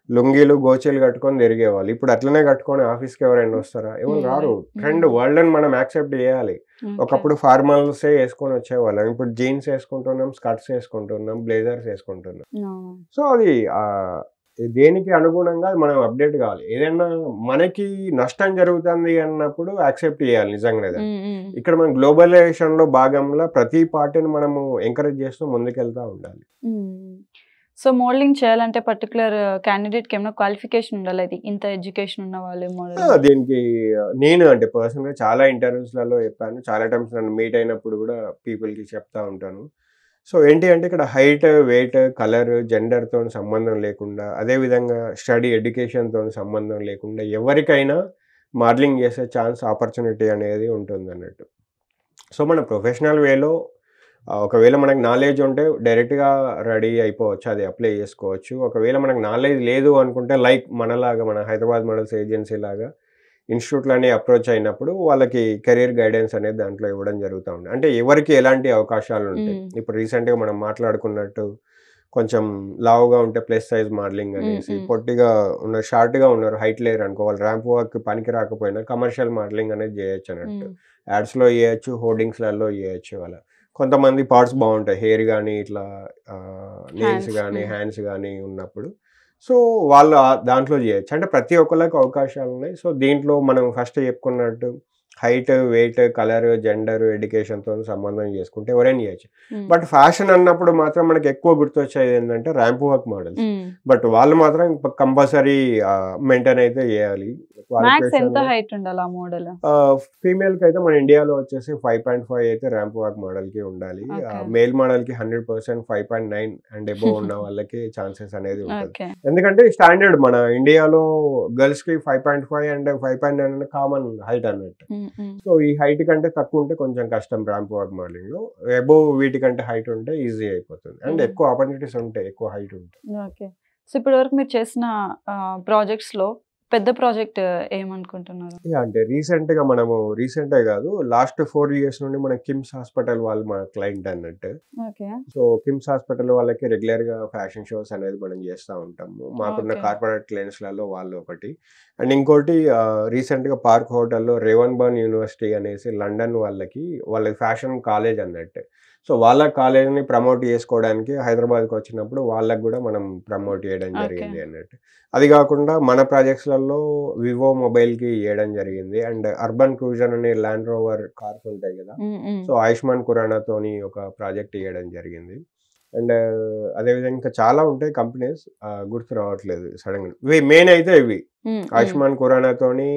లుంగీలు గోచీలు కట్టుకొని తిరిగేవాళ్ళు, ఇప్పుడు అట్లనే కట్టుకొని ఆఫీస్కి ఎవరైనా వస్తారా? ఎవరు రారు. ట్రెండ్ వరల్డ్ మనం యాక్సెప్ట్ చేయాలి. ఒకప్పుడు ఫార్మల్సే వేసుకొని వచ్చేవాళ్ళం, ఇప్పుడు జీన్స్ వేసుకుంటున్నాం, స్కర్ట్స్ వేసుకుంటున్నాం, బ్లేజర్స్ వేసుకుంటున్నాం. సో అది దేనికి అనుగుణంగా మనం అప్డేట్ కావాలి. ఏదైనా మనకి నష్టం జరుగుతుంది అన్నప్పుడు యాక్సెప్ట్ చేయాలి నిజంగా. ఇక్కడ మనం గ్లోబలైజేషన్ లో భాగంలో ప్రతి పార్టీని మనము ఎంకరేజ్ చేస్తూ ముందుకెళ్తా ఉండాలి. సో మోడలింగ్ చేయాలంటే పర్టికులర్ క్యాండిడేట్ కి ఏమైనా క్వాలిఫికేషన్ ఉండాలి, అది ఇంత ఎడ్యుకేషన్ ఉన్న వాళ్ళు మోడల్? దీనికి నేను అంటే పర్సనల్ గా చాలా ఇంటర్వ్యూస్లలో చెప్పాను, చాలా టైమ్స్ నన్ను మీట్ అయినప్పుడు కూడా పీపుల్ కి చెప్తా ఉంటాను. సో ఏంటి అంటే ఇక్కడ హైట్, వెయిట్, కలర్, జెండర్తో సంబంధం లేకుండా, అదేవిధంగా స్టడీ ఎడ్యుకేషన్తో సంబంధం లేకుండా ఎవరికైనా మోడలింగ్ చేసే ఛాన్స్, ఆపర్చునిటీ అనేది ఉంటుంది అన్నట్టు. సో మన ప్రొఫెషనల్ వేలో ఒకవేళ మనకు నాలెడ్జ్ ఉంటే డైరెక్ట్గా రెడీ అయిపోవచ్చు, అది అప్లై చేసుకోవచ్చు. ఒకవేళ మనకు నాలెడ్జ్ లేదు అనుకుంటే లైక్ మనలాగా మన హైదరాబాద్ మోడల్స్ ఏజెన్సీ లాగా ఇన్స్టిట్యూట్లని అప్రోచ్ అయినప్పుడు వాళ్ళకి కెరీర్ గైడెన్స్ అనేది దాంట్లో ఇవ్వడం జరుగుతూ ఉంది. అంటే ఎవరికి ఎలాంటి అవకాశాలు ఉంటాయి. ఇప్పుడు రీసెంట్గా మనం మాట్లాడుకున్నట్టు కొంచెం లావుగా ఉంటే ప్లస్ సైజ్ మోడలింగ్ అనేసి, పొట్టిగా ఉన్న షార్ట్గా ఉన్నారు హైట్ లేరు అనుకో, వాళ్ళు ర్యాంప్ వాక్ పనికి రాకపోయినా కమర్షియల్ మోడలింగ్ అనేది చేయొచ్చు అన్నట్టు. యాడ్స్లో చేయొచ్చు, హోర్డింగ్స్లలో చేయొచ్చు. అలా కొంతమంది పార్ట్స్ బాగుంటాయి, హెయిర్ కానీ ఇట్లా నెయిల్స్ కానీ హ్యాండ్స్ కానీ ఉన్నప్పుడు, సో వాళ్ళు దాంట్లో చేయొచ్చు. అంటే ప్రతి ఒక్కరికి అవకాశాలు ఉన్నాయి. సో దీంట్లో మనం ఫస్ట్ చెప్పుకున్నట్టు హైట్, వెయిట్, కలర్, జెండర్, ఎడ్యుకేషన్తో సంబంధం చేసుకుంటే ఎవరైనా చేయొచ్చు. బట్ ఫ్యాషన్ అన్నప్పుడు మాత్రం మనకి ఎక్కువ గుర్తొచ్చేది ఏంటంటే ర్యాంప్ వాక్ మోడల్స్. బట్ వాళ్ళు మాత్రం కంపల్సరీ మెయింటైన్ అయితే చేయాలి. ఫీమేల్ కి అయితే మన ఇండియాలో వచ్చేసి 5.5 అయితే ర్యాంప్ వాక్ మోడల్ కి ఉండాలి. మేల్ మోడల్ కి 100% 5.9 అండ్ అబోవ్ ఉన్న వాళ్ళకి ఛాన్సెస్ అనేది ఉంటుంది. ఎందుకంటే స్టాండర్డ్ మన ఇండియాలో గర్ల్స్ కి 5.5 అండ్ 5.9 కామన్ హైట్ అన్నట్టు. సో ఈ హైట్ కంటే తక్కువ ఉంటే కొంచెం కష్టం ర్యాంప్ వాక్ మోడలింగ్ లో. అబోవ్ వీటికంటే హైట్ ఉంటే ఈజీ అయిపోతుంది అండ్ ఎక్కువ ఆపర్చునిటీస్ ఉంటాయి ఎక్కువ హైట్ ఉంటే. ఓకే. సో ఇప్పటి వరకు మీరు చేసిన ప్రాజెక్ట్స్ లో పెద్ద ప్రాజెక్ట్ ఏమనుకుంటున్నారు? అంటే రీసెంట్గా మనము రీసెంటే కాదు, లాస్ట్ 4 years నుండి మన కిమ్స్ హాస్పిటల్ వాళ్ళు మన క్లయింట్ అన్నట్టు. సో కిమ్స్ హాస్పిటల్ వాళ్ళకి రెగ్యులర్గా ఫ్యాషన్ షోస్ అనేది మనం చేస్తూ ఉంటాము. మాకున్న కార్పొరేట్ క్లయింట్స్లలో వాళ్ళు ఒకటి. అండ్ ఇంకోటి రీసెంట్గా పార్క్ హోటల్లో రేవన్బర్న్ యూనివర్సిటీ అనేసి లండన్ వాళ్ళకి ఫ్యాషన్ కాలేజ్ అన్నట్టు. సో వాళ్ళ కాలేజ్ని ప్రమోట్ చేసుకోవడానికి హైదరాబాద్కి వచ్చినప్పుడు వాళ్ళకి కూడా మనం ప్రమోట్ చేయడం జరిగింది అన్నట్టు. అది కాకుండా మన ప్రాజెక్ట్స్లలో వివో మొబైల్కి ఇవ్వడం జరిగింది. అండ్ అర్బన్ క్రూజర్ అనే ల్యాండ్ రోవర్ కార్స్ ఉంటాయి కదా, సో ఆయుష్మాన్ ఖురానాతోని ఒక ప్రాజెక్ట్ ఇవ్వడం జరిగింది. అండ్ అదేవిధంగా ఇంకా చాలా ఉంటాయి కంపెనీస్, గుర్తు రావట్లేదు సడన్గా. మెయిన్ అయితే ఇవి ఆయుష్మాన్ ఖురానాతోని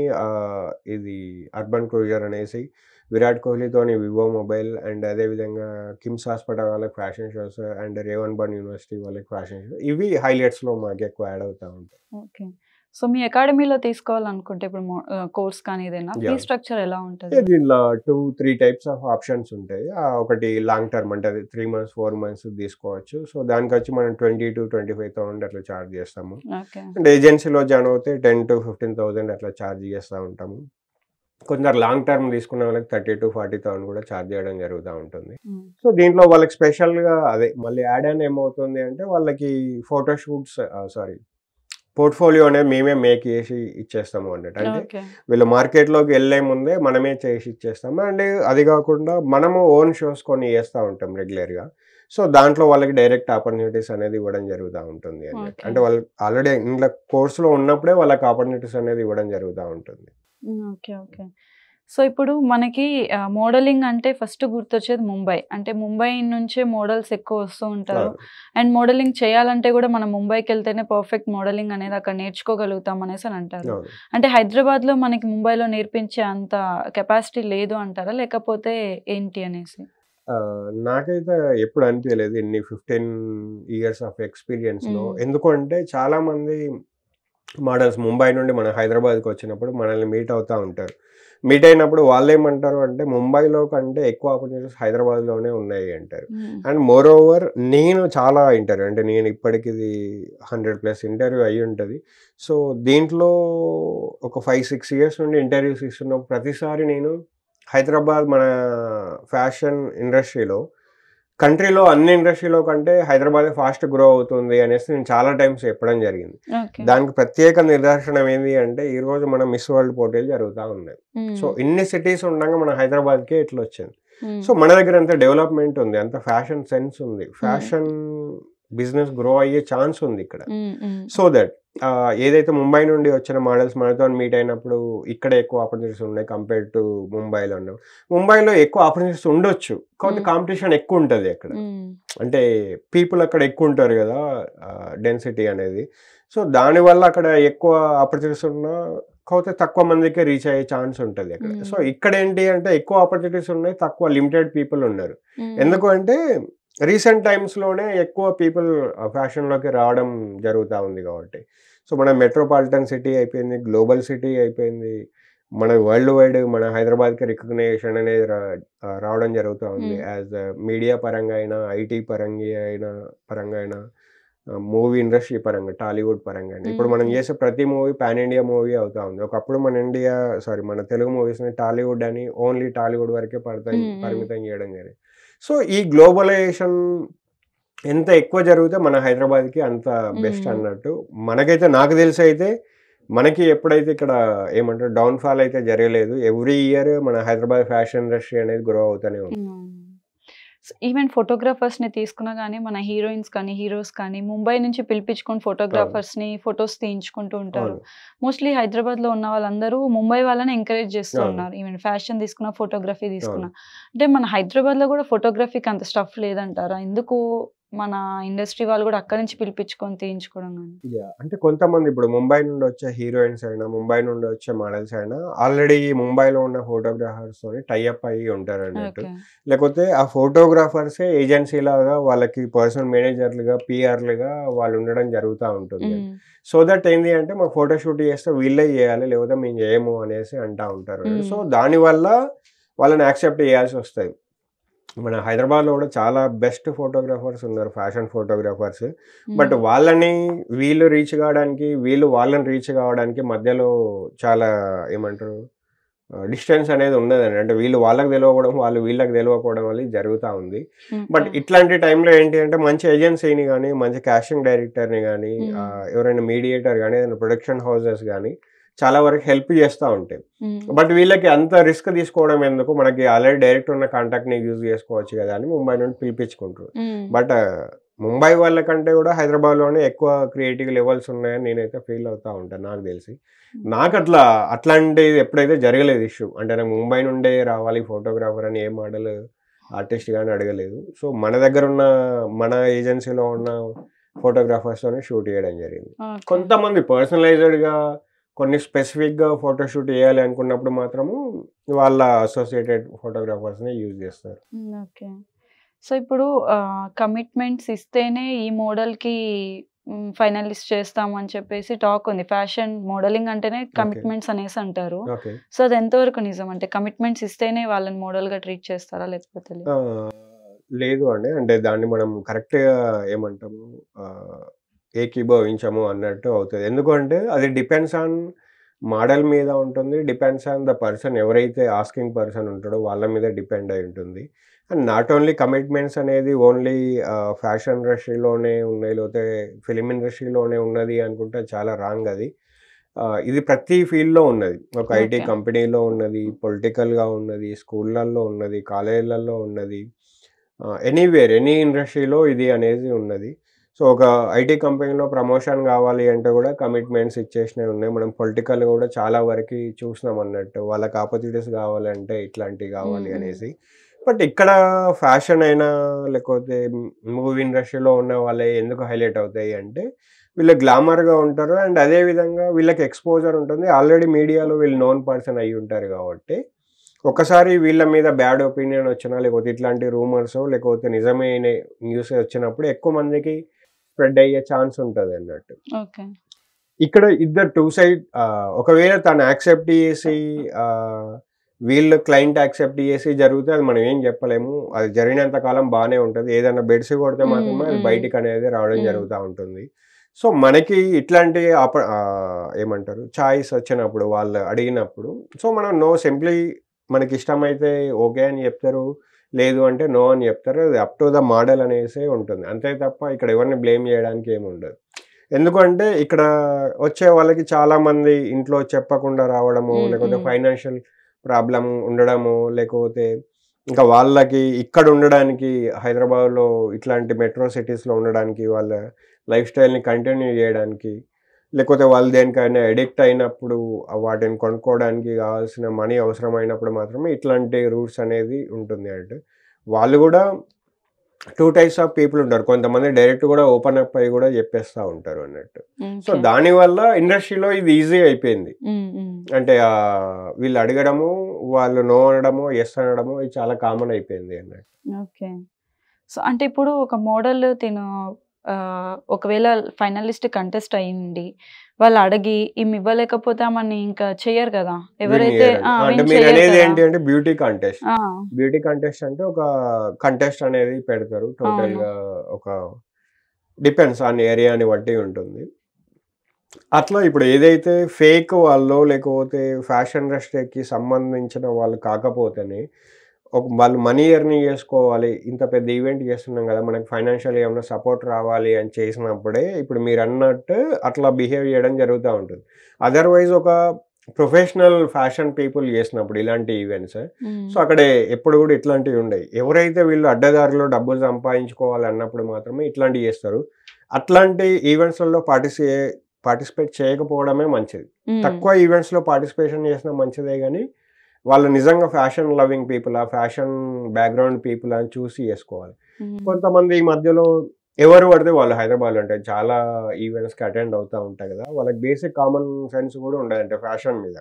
ఇది అర్బన్ క్రూజర్ అనేసి, విరాట్ కోహ్లీతోని వివో మొబైల్, అండ్ అదేవిధంగా కిమ్స్ హాస్పిటల్ వాళ్ళకి ఫ్యాషన్ షోస్, అండ్ రేవన్బర్న్ యూనివర్సిటీ వాళ్ళకి ఫ్యాషన్ షో, ఇవి హైలైట్స్లో మాకు ఎక్కువ యాడ్ అవుతూ ఉంటాయి. ఓకే. సో మీ అకాడమీలో తీసుకోవాలనుకుంటే ఇప్పుడు కోర్స్ కానీ ఏదైనా ఫీ స్ట్రక్చర్ ఎలా ఉంటుంది? దీనిలో 2-3 టైప్స్ ఆఫ్ ఆప్షన్స్ ఉంటాయి. ఒకటి లాంగ్ టర్మ్ అంటే 3 months 4 months తీసుకోవచ్చు. సో దానికి వచ్చి మనం 20,000 to 25,000 అట్లా ఛార్జ్ చేస్తాము. అండ్ ఏజెన్సీలో జాయిన్ అవుతే 10,000 to 15,000 అట్లా ఛార్జ్ చేస్తూ ఉంటాము. కొందరు లాంగ్ టర్మ్ తీసుకున్న వాళ్ళకి 30,000 to 40,000 కూడా ఛార్జ్ చేయడం జరుగుతూ ఉంటుంది. సో దీంట్లో వాళ్ళకి స్పెషల్గా అదే మళ్ళీ యాడ్ ఆన్ ఏమవుతుంది అంటే వాళ్ళకి ఫోటోషూట్స్ పోర్ట్ఫోలియో అనేది మేమే మేక్ చేసి ఇచ్చేస్తాము అన్నట్టు. అంటే ఓకే. వీళ్ళు మార్కెట్‌లోకి వెళ్ళే ముందే మనమే చేసి ఇచ్చేస్తాము. అండ్ అది కాకుండా మనము ఓన్ షోస్ కొన్ని చేస్తా ఉంటాం రెగ్యులర్‌గా. సో, దాంట్లో వాళ్ళకి డైరెక్ట్ ఆపర్చునిటీస్ అనేది ఇవ్వడం జరుగుతా ఉంటుంది అన్నట్టు. ఓకే. అంటే వాళ్ళు ఆల్రెడీ ఇందులో కోర్స్‌లో ఉన్నప్పుడే వాళ్ళకి ఆపర్చునిటీస్ అనేది ఇవ్వడం జరుగుతా ఉంటుంది. ఓకే. ఓకే. సో, ఇప్పుడు మనకి మోడలింగ్ అంటే ఫస్ట్ గుర్తొచ్చేది ముంబై. అంటే ముంబై నుంచే మోడల్స్ ఎక్కువ వస్తూ ఉంటారు. అవును. అండ్ మోడలింగ్ చేయాలంటే గూడా మనం ముంబైకెళ్తేనే పర్ఫెక్ట్ మోడలింగ్ అనేది అక్కడ నేర్చుకోగలుగుతాం అనేసని అంటారు. అవును. అంటే హైదరాబాద్‌లో మనకి ముంబైలో నేర్పించే అంత కెపాసిటీ లేదు అంటారా? లేకపోతే ఏంటి అనేసి? నాకైతే ఎప్పుడు అనిపియలేదు ఇన్ని 15 ఇయర్స్ ఆఫ్ ఎక్స్‌పీరియన్స్‌లో. హ్మ్. ఎందుకు అంటే చాలామంది మోడల్స్ ముంబై నుండి మన హైదరాబాద్‌కొచ్చినప్పుడు మనల్ని మీట్ అవుతా ఉంటారు. మీట్ అయినప్పుడు వాళ్ళేమంటారు అంటే, ముంబైలో కంటే ఎక్కువ ఆపర్చునిటీస్ హైదరాబాద్‌లోనే ఉన్నాయి అంటారు. హ్మ్. అండ్ మోరోవర్ నేను చాలా ఇంటర్వ్యూ అంటే నేను ఇప్పటికి ఇది 100+ ఇంటర్వ్యూ అయ్యుంటది. సో, దీంట్లో ఒక 5, 6 ఇయర్స్ నుండి ఇంటర్వ్యూస్ ఇస్తున్న ప్రతిసారి నేను హైదరాబాద్ మన ఫ్యాషన్ ఇండస్ట్రీలో కంట్రీలో అన్ని ఇండస్ట్రీలో కంటే హైదరాబాదే ఫాస్ట్ గ్రో అవుతుంది అనేసి నేను చాలా టైమ్స్ చెప్పడం జరిగింది. ఓకే. దానికి ప్రత్యేక నిదర్శనం ఏంది అంటే, ఈరోజు మన మిస్ వరల్డ్ పోటీలు జరుగుతా ఉన్నాయి. సో, హ్మ్. ఇన్ని సిటీస్ ఉండంగా మన హైదరాబాద్‌కే ఇట్లొచ్చింది. హ్మ్. సో, మన దగ్గర అంత డెవలప్‌మెంట్ ఉంది. అంత ఫ్యాషన్ సెన్స్ ఉంది. హ్మ్. ఫ్యాషన్ బిజినెస్ గ్రో అయ్యే ఛాన్స్ ఉంది ఇక్కడ. హ్మ్. హ్మ్. సో దట్ ఏదైతే ముంబై నుండి వచ్చిన మోడల్స్ మనతోని మీట్ అయినప్పుడు ఇక్కడ ఎక్కువ ఆపర్చునిటీస్ ఉన్నాయి కంపేర్డ్ టు ముంబైలోను. ముంబైలో ఎక్కువ ఆపర్చునిటీస్ ఉండొచ్చు. కాకపోతే హ్మ్. కాంపిటీషన్ ఎక్కువుంటది అక్కడ. హ్మ్. అంటే పీపుల్ అక్కడ ఎక్కువుంటారు గదా! డెన్సిటీ అనేది. సో, దానివల్ల అక్కడ ఎక్కువ ఆపర్చునిటీస్ ఉన్నా కాకపోతే తక్కువ మందికే రీచ్ అయ్యే ఛాన్స్ ఉంటది అక్కడ. సో, హ్మ్. ఇక్కడేంటి అంటే ఎక్కువ ఆపర్చునిటీస్ ఉన్నాయి. తక్కువ లిమిటెడ్ పీపుల్ ఉన్నారు. హ్మ్. ఎందుకు అంటే రీసెంట్ టైమ్స్‌లోనే ఎక్కువ పీపుల్ ఫ్యాషన్‌లోకి రావడం జరుగుతా ఉంది గాబట్టి. సో, మన మెట్రోపాలిటన్ సిటీ అయిపోయింది. గ్లోబల్ సిటీ అయిపోయింది. మన వరల్డ్ వైడ్ మన హైదరాబాద్‌కి రికగ్నిషన్ అనేది రావడం జరుగుతా ఉంది. హ్మ్. యాజ్ మీడియా పరంగా అయినా, ఐటీ పరంగా అయినా, మూవీ ఇండస్ట్రీ పరంగా, టాలీవుడ్ పరంగా అయినా. ఇప్పుడు హ్మ్. మనం హ్మ్. చేసే ప్రతి మూవీ పాన్ ఇండియా మూవీ అవుతా ఉంది. ఒకప్పుడు మన తెలుగు మూవీస్‌ని టాలీవుడ్ అని ఓన్లీ టాలీవుడ్ వరకే హ్మ్. హ్మ్. పరిమితం చేయడం జరిగింది. సో, ఈ గ్లోబలైజేషన్ ఎంత ఎక్కువ జరిగితే మన హైదరాబాద్‌కి అంత బెస్ట్ హ్మ్. అన్నట్టు. మనకైతే నాకు తెలిసయితే మనకి ఎప్పుడైతే ఇక్కడ ఏమంటారు డౌన్‌ఫాల్ అయితే జరగలేదు. ఎవ్రీ ఇయర్ మన హైదరాబాద్ ఫ్యాషన్ ఇండస్ట్రీ అనేది గ్రో అవుతూనే ఉంది. హ్మ్. ఈవెన్ ఫోటోగ్రాఫర్స్‌ని తీసుకున్నా గానీ, మన హీరోయిన్స్ కానీ, హీరోస్ కానీ ముంబై నుంచి పిలిపించుకొని అవును. ఫోటోగ్రాఫర్స్‌ని ఫోటోస్ తీయించుకుంటూ ఉంటారు. అవును. మోస్ట్‌లీ హైదరాబాద్‌లో ఉన్న వాళ్ళందరూ ముంబై వాళ్ళని ఎంకరేజ్ చేస్తూ అవును. ఉన్నారు. ఈవెన్ ఫ్యాషన్ తీసుకున్నా, ఫోటోగ్రఫీ అవును. తీసుకున్నా. అంటే మన హైదరాబాద్‌లో గూడా ఫోటోగ్రఫీకి అంత స్టఫ్ లేదంటారా? ఎందుకు మన ఇండస్ట్రీ వాళ్ళు గూడా అక్కడి నుంచి పిలిపించుకొని తీయించుకోవడం గాని? అంటే కొంతమంది ఇప్పుడు ముంబై నుండి వచ్చే హీరోయిన్స్ అయినా, ముంబై నుండి వచ్చే మోడల్స్ అయినా ఆల్రెడీ ముంబైలో ఉన్న ఫోటోగ్రాఫర్స్‌తోని టై అప్ అయ్యి ఉంటారన్నట్టు. ఓకే. లేకపోతే ఆ ఫోటోగ్రాఫర్సే ఏజెన్సీలాగా వాళ్ళకి పర్సనల్ మేనేజర్‌లుగా, పీఆర్‌లుగా వాళ్ళు ఉండడం జరుగుతా ఉంటుంది. హ్మ్. సో దట్ ఏంది అంటే మాకు ఫోటో షూట్ చేస్తే వీళ్ళే చేయాలి. లేకపోతే మేము చేయము అనేసి అంటా ఉంటారు. హ్మ్. సో దానివల్ల వాళ్ళని యాక్సెప్ట్ చేయాల్సొస్తది. మన హైదరాబాద్‌లో గూడా చాలా బెస్ట్ ఫోటోగ్రాఫర్స్ ఉన్నారు. Fashion photographers. బట్ హ్మ్. వీళ్ళు రీచ్ కావడానికి, వీళ్ళు వాళ్ళని రీచ్ కావడానికి మధ్యలో చాలా ఏమంటారు డిస్టెన్స్ అనేది ఉన్నదండి. అంటే వీళ్ళు వాళ్ళకి తెలవకపోవడం, వాళ్ళు వీళ్ళకి తెలవకపోవడం వల్ల ఇది జరుగుతా ఉంది. But okay. ఇట్లాంటి టైంలో ఏంటి అంటే మంచి ఏజెన్సీని గాని, మంచి కాస్టింగ్ డైరెక్టర్‌ని గాని, హ్మ్. ఎవరైనా మీడియేటర్ గాని, ఏదైనా ప్రొడక్షన్ హౌసెస్ గాని చాలా వరకు హెల్ప్ చేస్తా ఉంటాయి. హ్మ్. బట్ వీళ్ళకి అంత రిస్క్ తీసుకోవడం ఎందుకు? మనకి ఆల్రెడీ డైరెక్ట్ ఉన్న కాంటాక్ట్‌ని యూజ్ చేసుకోవచ్చు గదా! అని ముంబై నుండి పిలిపించుకుంటారు. హ్మ్. బట్ ముంబై వాళ్ళకంటే గూడా హైదరాబాద్‌లోనే ఎక్కువ క్రియేటివ్ లెవెల్స్ ఉన్నాయని నేనైతే ఫీల్ అవుతా ఉంటాను నాకు తెలిసి. ఓకే. నాకట్లా అట్లాంటిది ఎప్పుడైతే జరగలేదు ఇష్యూ. అంటే నాకు ముంబై నుండే రావాలి ఫోటోగ్రాఫర్ అని ఏ మోడల్ ఆర్టిస్ట్ గాని అడగలేదు. సో, మన దగ్గరున్న మన ఏజెన్సీలో ఉన్న ఫోటోగ్రాఫర్స్‌తోనే షూట్ చేయడం జరిగింది. ఓకే. కొంతమంది పర్సనలైజ్డ్‌గా కొన్ని స్పెసిఫిక్‌గా ఫోటో షూట్ చేయాలి అనుకున్నప్పుడు మాత్రము వాళ్ళ అసోసియేటెడ్ ఫోటోగ్రాఫర్స్‌ని యూజ్ చేస్తారు. హ్మ్. ఓకే. సో, ఇప్పుడు కమిట్మెంట్స్ ఇస్తేనే ఈ మోడల్‌కి ఫైనలిస్ట్ చేస్తాము అని చెప్పేసి టాక్ ఉంది. ఫ్యాషన్ మోడలింగ్ అంటేనే ఓకే. కమిట్మెంట్స్ అనేసి అంటారు. ఓకే. సో, అది ఎంతవరకు నిజం? అంటే కమిట్మెంట్స్ ఇస్తేనే వాళ్ళని మోడల్‌గా ట్రీట్ చేస్తారా? లేకపోతే ఆ! లేదు అండి. అంటే దాన్ని మనం కరెక్ట్‌గా ఏమంటాము ఏకీభవించము అన్నట్టు అవుతది. ఎందుకంటే అది డిపెండ్స్ ఆన్ మోడల్ మీద ఉంటుంది, డిపెండ్స్ ఆన్ ద పర్సన్. ఎవరైతే ఆస్కింగ్ పర్సన్ ఉంటాడో వాళ్ళ మీద డిపెండ్ అయి ఉంటుంది. అండ్ నాట్ ఓన్లీ కమిట్మెంట్స్ అనేది ఓన్లీ ఫ్యాషన్ ఇండస్ట్రీలోనే ఉన్నాయి, లేకపోతే ఫిలిం ఇండస్ట్రీలోనే ఉన్నది అనుకుంటే చాలా రాంగ్ అది. ఇది ప్రతి ఫీల్డ్లో ఉన్నది. ఒక ఐటీ ఓకే. కంపెనీలో ఉన్నది, పొలిటికల్గా ఉన్నది, స్కూళ్ళల్లో ఉన్నది, కాలేజీలలో ఉన్నది, ఎనీవేర్ ఎనీ ఇండస్ట్రీలో ఇది అనేది ఉన్నది. సో ఒక ఐటీ కంపెనీలో ప్రమోషన్ కావాలి అంటే కూడా కమిట్మెంట్స్ ఇచ్చేసినవి ఉన్నాయి. మనం పొలిటికల్గా కూడా చాలా వరకు చూసినాం అన్నట్టు, వాళ్ళకి ఆపర్చునిటీస్ కావాలంటే ఇట్లాంటివి కావాలి అనేసి. బట్ ఇక్కడ ఫ్యాషన్ అయినా లేకపోతే మూవీ ఇండస్ట్రీలో ఉన్న వాళ్ళే ఎందుకు హైలైట్ అవుతాయి అంటే వీళ్ళు గ్లామర్గా ఉంటారు. అండ్ అదేవిధంగా వీళ్ళకి ఎక్స్పోజర్ ఉంటుంది. ఆల్రెడీ మీడియాలో వీళ్ళు నోన్ పర్సన్ అయ్యి ఉంటారు కాబట్టి ఒక్కసారి వీళ్ళ మీద బ్యాడ్ ఒపీనియన్ వచ్చినా, లేకపోతే ఇట్లాంటి రూమర్స్ లేకపోతే నిజమైన న్యూస్ వచ్చినప్పుడు ఎక్కువ మందికి స్ప్రెడ్ అయ్యే ఛాన్స్ ఉంటుంది అన్నట్టు. ఓకే. ఇక్కడ ఇద్దరు టూ సైడ్, ఒకవేళ తను యాక్సెప్ట్ చేసి వీళ్ళు క్లయింట్ యాక్సెప్ట్ చేసి జరిగితే అది మనం ఏం చెప్పలేము. అది జరిగినంత కాలం బాగానే ఉంటుంది. ఏదైనా బెడ్స్ కొడితే మాత్రమే అది బయటికి అనేది రావడం జరుగుతూ ఉంటుంది. సో మనకి ఇట్లాంటి ఏమంటారు చాయిస్ వచ్చినప్పుడు వాళ్ళు అడిగినప్పుడు, సో మనం నో సింప్లీ మనకి ఇష్టమైతే ఓకే అని చెప్తారు, లేదు అంటే నో అని చెప్తారు. అది అప్ టు ద మోడల్ అనేసి ఉంటుంది. అంతే తప్ప ఇక్కడ ఎవరిని బ్లేమ్ చేయడానికి ఏమి ఉండదు. ఎందుకంటే ఇక్కడ వచ్చే వాళ్ళకి చాలామంది ఇంట్లో చెప్పకుండా రావడము, లేకపోతే ఫైనాన్షియల్ ప్రాబ్లం ఉండడము, లేకపోతే ఇంకా వాళ్ళకి ఇక్కడ ఉండడానికి హైదరాబాద్లో ఇట్లాంటి మెట్రో సిటీస్లో ఉండడానికి వాళ్ళ లైఫ్ స్టైల్ని కంటిన్యూ చేయడానికి, లేకపోతే వాళ్ళు దేనికైనా ఎడిక్ట్ అయినప్పుడు వాటిని కొనుక్కోవడానికి కావాల్సిన మనీ అవసరమైనప్పుడు మాత్రమే ఇట్లాంటి రూట్స్ అనేది ఉంటుంది. అంటే వాళ్ళు కూడా టూ టైప్స్ ఆఫ్ పీపుల్ ఉంటారు. కొంతమంది డైరెక్ట్ కూడా ఓపెన్ అప్ అయ్యి కూడా చెప్పేస్తూ ఉంటారు అన్నట్టు. సో దానివల్ల ఇండస్ట్రీలో ఇది ఈజీ అయిపోయింది. అంటే వీళ్ళు అడగడము, వాళ్ళు నో అనడము, ఎస్ అనడము ఇది చాలా కామన్ అయిపోయింది అన్నట్టు. ఓకే. సో అంటే ఇప్పుడు ఒక మోడల్ తిను ఒకవేళ ఫైనలిస్ట్ కంటెస్ట్ అయ్యింది, వాళ్ళు అడిగి ఈమె ఇవ్వలేకపోతే ఆమెని ఇంకా చెయ్యరు కదా ఎవరైతే. అంటే మీరు అనేది ఏంటి అంటే బ్యూటీ కంటెస్ట్. బ్యూటీ కంటెస్ట్ అంటే ఒక కంటెస్ట్ అనేది పెడతారు. టోటల్ గా ఒక డిపెండ్స్ ఆన్ ఏరియాని బట్టి ఉంటుంది. అట్లా ఇప్పుడు ఏదైతే ఫేక్ వాళ్ళు లేకపోతే ఫ్యాషన్ ఇండస్ట్రీకి సంబంధించిన వాళ్ళు కాకపోతేనే వాళ్ళు మనీ ఎర్నింగ్ చేసుకోవాలి, ఇంత పెద్ద ఈవెంట్ చేస్తున్నాం కదా, మనకి ఫైనాన్షియల్ ఏమైనా సపోర్ట్ రావాలి అని చేసినప్పుడే ఇప్పుడు మీరు అన్నట్టు అట్లా బిహేవ్ చేయడం జరుగుతూ ఉంటుంది. అదర్వైజ్ ఒక ప్రొఫెషనల్ ఫ్యాషన్ పీపుల్ చేసినప్పుడు ఇలాంటి ఈవెంట్స్, సో అక్కడ ఎప్పుడు కూడా ఇట్లాంటివి ఉండవు. ఎవరైతే వీళ్ళు అడ్డదారిలో డబ్బులు సంపాదించుకోవాలి అన్నప్పుడు మాత్రమే ఇట్లాంటివి చేస్తారు. అట్లాంటి ఈవెంట్స్లలో పార్టిసిపేట్ చేయకపోవడమే మంచిది. తక్కువ ఈవెంట్స్లో పార్టిసిపేషన్ చేసినా మంచిదే, కానీ వాళ్ళు నిజంగా ఫ్యాషన్ లవింగ్ పీపుల్, ఆ ఫ్యాషన్ బ్యాక్గ్రౌండ్ పీపుల్ అని చూసి చేసుకోవాలి. కొంతమంది ఈ మధ్యలో ఎవరు పడితే వాళ్ళు హైదరాబాద్లో ఉంటాయి, చాలా ఈవెంట్స్కి అటెండ్ అవుతూ ఉంటాయి కదా, వాళ్ళకి బేసిక్ కామన్ సెన్స్ కూడా ఉండదంటే ఫ్యాషన్ మీద,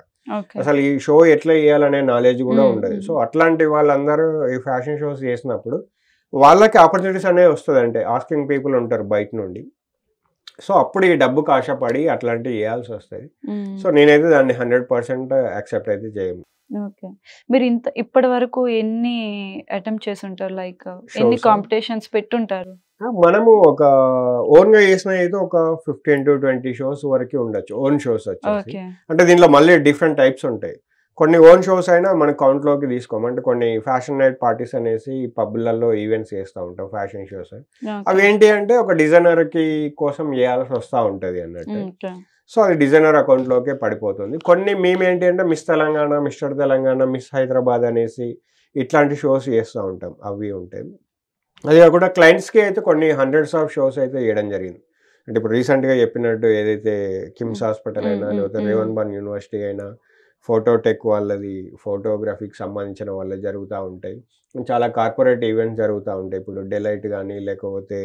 అసలు ఈ షో ఎట్లా చేయాలనే నాలెడ్జ్ కూడా ఉండదు. సో అట్లాంటి వాళ్ళందరూ ఈ ఫ్యాషన్ షోస్ చేసినప్పుడు వాళ్ళకి ఆపర్చునిటీస్ అనేవి వస్తుంది. అంటే ఆస్కింగ్ పీపుల్ ఉంటారు బయట నుండి, సో అప్పుడు ఈ డబ్బుకి ఆశపడి అట్లాంటివి చేయాల్సి వస్తుంది. సో నేనైతే దాన్ని 100% యాక్సెప్ట్ అయితే చేయను. ఓకే. మీరు ఇప్పటి వరకు ఎన్ని అటెంప్ట్ చేసి ఉంటారు, లైక్ ఎన్ని కాంపిటీషన్స్ పెట్టుంటారు? మనము ఒక ఓన్ గా చేసిన అయితే ఒక 15 to 20 షోస్ వరకు ఉండొచ్చు, ఓన్ షోస్ వచ్చేసి. అంటే దీంట్లో మళ్ళీ డిఫరెంట్ టైప్స్ ఉంటాయి. కొన్ని ఓన్ షోస్ అయినా మన కౌంట్లోకి తీసుకోము. అంటే కొన్ని ఫ్యాషన్ నైట్ పార్టీస్ అనేసి పబ్లలో ఈవెంట్స్ చేస్తూ ఉంటాం, ఫ్యాషన్ షోస్. అవి ఏంటి అంటే ఒక డిజైనర్ కి కోసం చేయాల్సి వస్తూ ఉంటుంది అన్నట్టు. సో అది డిజైనర్ అకౌంట్లోకే పడిపోతుంది. కొన్ని మేమేంటి అంటే miss Telangana, mister Telangana, miss Hyderabad అనేసి ఇట్లాంటి షోస్ చేస్తూ ఉంటాం, అవి ఉంటాయి. అది కాకుండా క్లయింట్స్కి అయితే కొన్ని హండ్రెడ్స్ ఆఫ్ షోస్ అయితే చేయడం జరిగింది. అంటే ఇప్పుడు రీసెంట్గా చెప్పినట్టు ఏదైతే కిమ్స్ హాస్పిటల్ అయినా, లేకపోతే రేవన్ బన్ యూనివర్సిటీ అయినా, ఫోటోటెక్ వాళ్ళది, ఫోటోగ్రఫీకి సంబంధించిన వాళ్ళది జరుగుతూ ఉంటాయి. చాలా కార్పొరేట్ ఈవెంట్స్ జరుగుతూ ఉంటాయి. ఇప్పుడు డెలైట్ కానీ లేకపోతే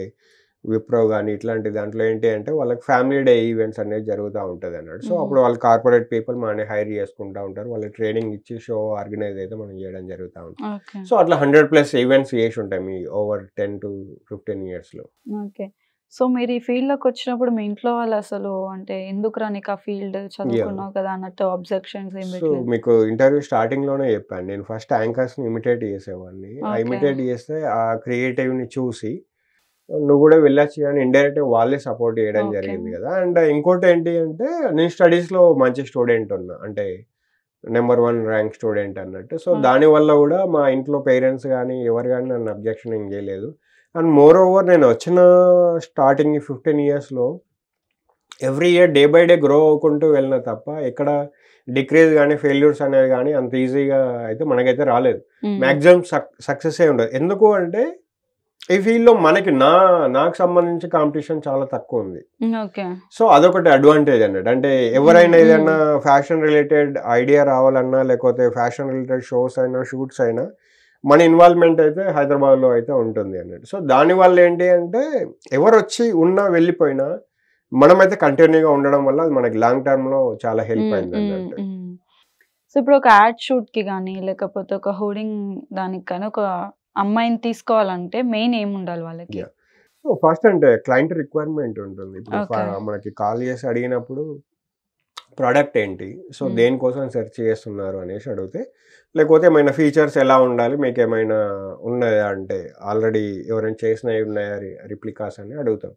విప్రో కానీ ఇట్లాంటి దాంట్లో ఏంటి అంటే వాళ్ళకి ఫ్యామిలీ డే ఈవెంట్స్ అనేది జరుగుతూ ఉంటుంది అన్నట్టు. సో అప్పుడు వాళ్ళు కార్పొరేట్ పీపుల్ మనని హైర్ చేసుకుంటూ ఉంటారు, వాళ్ళకి ట్రైనింగ్ ఇచ్చి షో ఆర్గనైజ్ అయితే మనం చేయడం జరుగుతూ ఉంటుంది. సో అట్లా 100+ ఈవెంట్స్ చేసి ఉంటాయి మీ ఓవర్ 10 to 15 yearsలో. ఓకే. సో మీరు ఈ ఫీల్డ్లోకి వచ్చినప్పుడు మీ ఇంట్లో వాళ్ళు అసలు అంటే ఎందుకు రా నీకు ఆ ఫీల్డ్ చదువుకున్నావు కదా అన్నట్టు అబ్జెక్షన్స్ ఏం సో పెట్టలేదు? మీకు ఇంటర్వ్యూ స్టార్టింగ్లోనే చెప్పాను, నేను ఫస్ట్ యాంకర్స్ని ఇమిటేట్ చేసేవాడిని. ఆ ఇమిటేట్ చేస్తే ఆ క్రియేటివ్ని చూసి నువ్వు కూడా వెళ్ళొచ్చు కానీ ఇండైరెక్ట్ వాళ్ళే సపోర్ట్ చేయడం ఓకే. జరిగింది కదా. అండ్ ఇంకోటి ఏంటి అంటే నేను స్టడీస్లో మంచి స్టూడెంట్ ఉన్నా, అంటే నెంబర్ 1 ర్యాంక్ స్టూడెంట్ అన్నట్టు. సో దానివల్ల కూడా మా ఇంట్లో పేరెంట్స్ కానీ ఎవరు కానీ నన్ను అబ్జెక్షన్ ఏం చేయలేదు. అండ్ మోర్ ఓవర్ నేను వచ్చిన స్టార్టింగ్ 15 ఇయర్స్లో every year day by day grow అవ్వుకుంటూ వెళ్ళిన తప్ప ఎక్కడ డిక్రీజ్ కానీ ఫెయిల్యూర్స్ అనేవి కానీ అంత ఈజీగా అయితే మనకైతే రాలేదు. మ్యాక్సిమం సక్సెసే ఉండదు. ఎందుకు అంటే ఈ ఫీల్డ్లో మనకి నాకు సంబంధించి కాంపిటీషన్ చాలా తక్కువ ఉంది. సో అదొకటి అడ్వాంటేజ్ అన్నట్టు. అంటే ఎవరైనా ఏదైనా ఫ్యాషన్ రిలేటెడ్ ఐడియా రావాలన్నా లేకపోతే ఫ్యాషన్ రిలేటెడ్ షోస్ అయినా షూట్స్ అయినా మన ఇన్వాల్వ్మెంట్ అయితే హైదరాబాద్లో అయితే ఉంటుంది అన్నట్టు. సో దానివల్ల ఏంటి అంటే ఎవరు వచ్చి ఉన్నా వెళ్ళిపోయినా మనమైతే కంటిన్యూగా ఉండడం వల్ల అది మనకి లాంగ్ టర్మ్లో చాలా హెల్ప్ అయింది అన్నట్టు. సో ఇప్పుడు ఒక యాడ్ షూట్కి కానీ లేకపోతే ఒక హోర్డింగ్ దానికి కానీ ఒక అమ్మాయిని తీసుకోవాలంటే మెయిన్ ఏమి ఉండాలి వాళ్ళకి? సో ఫస్ట్ అంటే క్లయింట్ రిక్వైర్మెంట్ ఉంటుంది. ఇప్పుడు మనకి కాల్ చేసి అడిగినప్పుడు ప్రోడక్ట్ ఏంటి, సో దేనికోసం సెర్చ్ చేస్తున్నారు అనేసి అడిగితే, లేకపోతే ఏమైనా ఫీచర్స్ ఎలా ఉండాలి, మీకు ఏమైనా ఉన్నాయా అంటే ఆల్రెడీ ఎవరైనా చేసినవి ఉన్నాయా రిప్లికాస్ అని అడుగుతాం.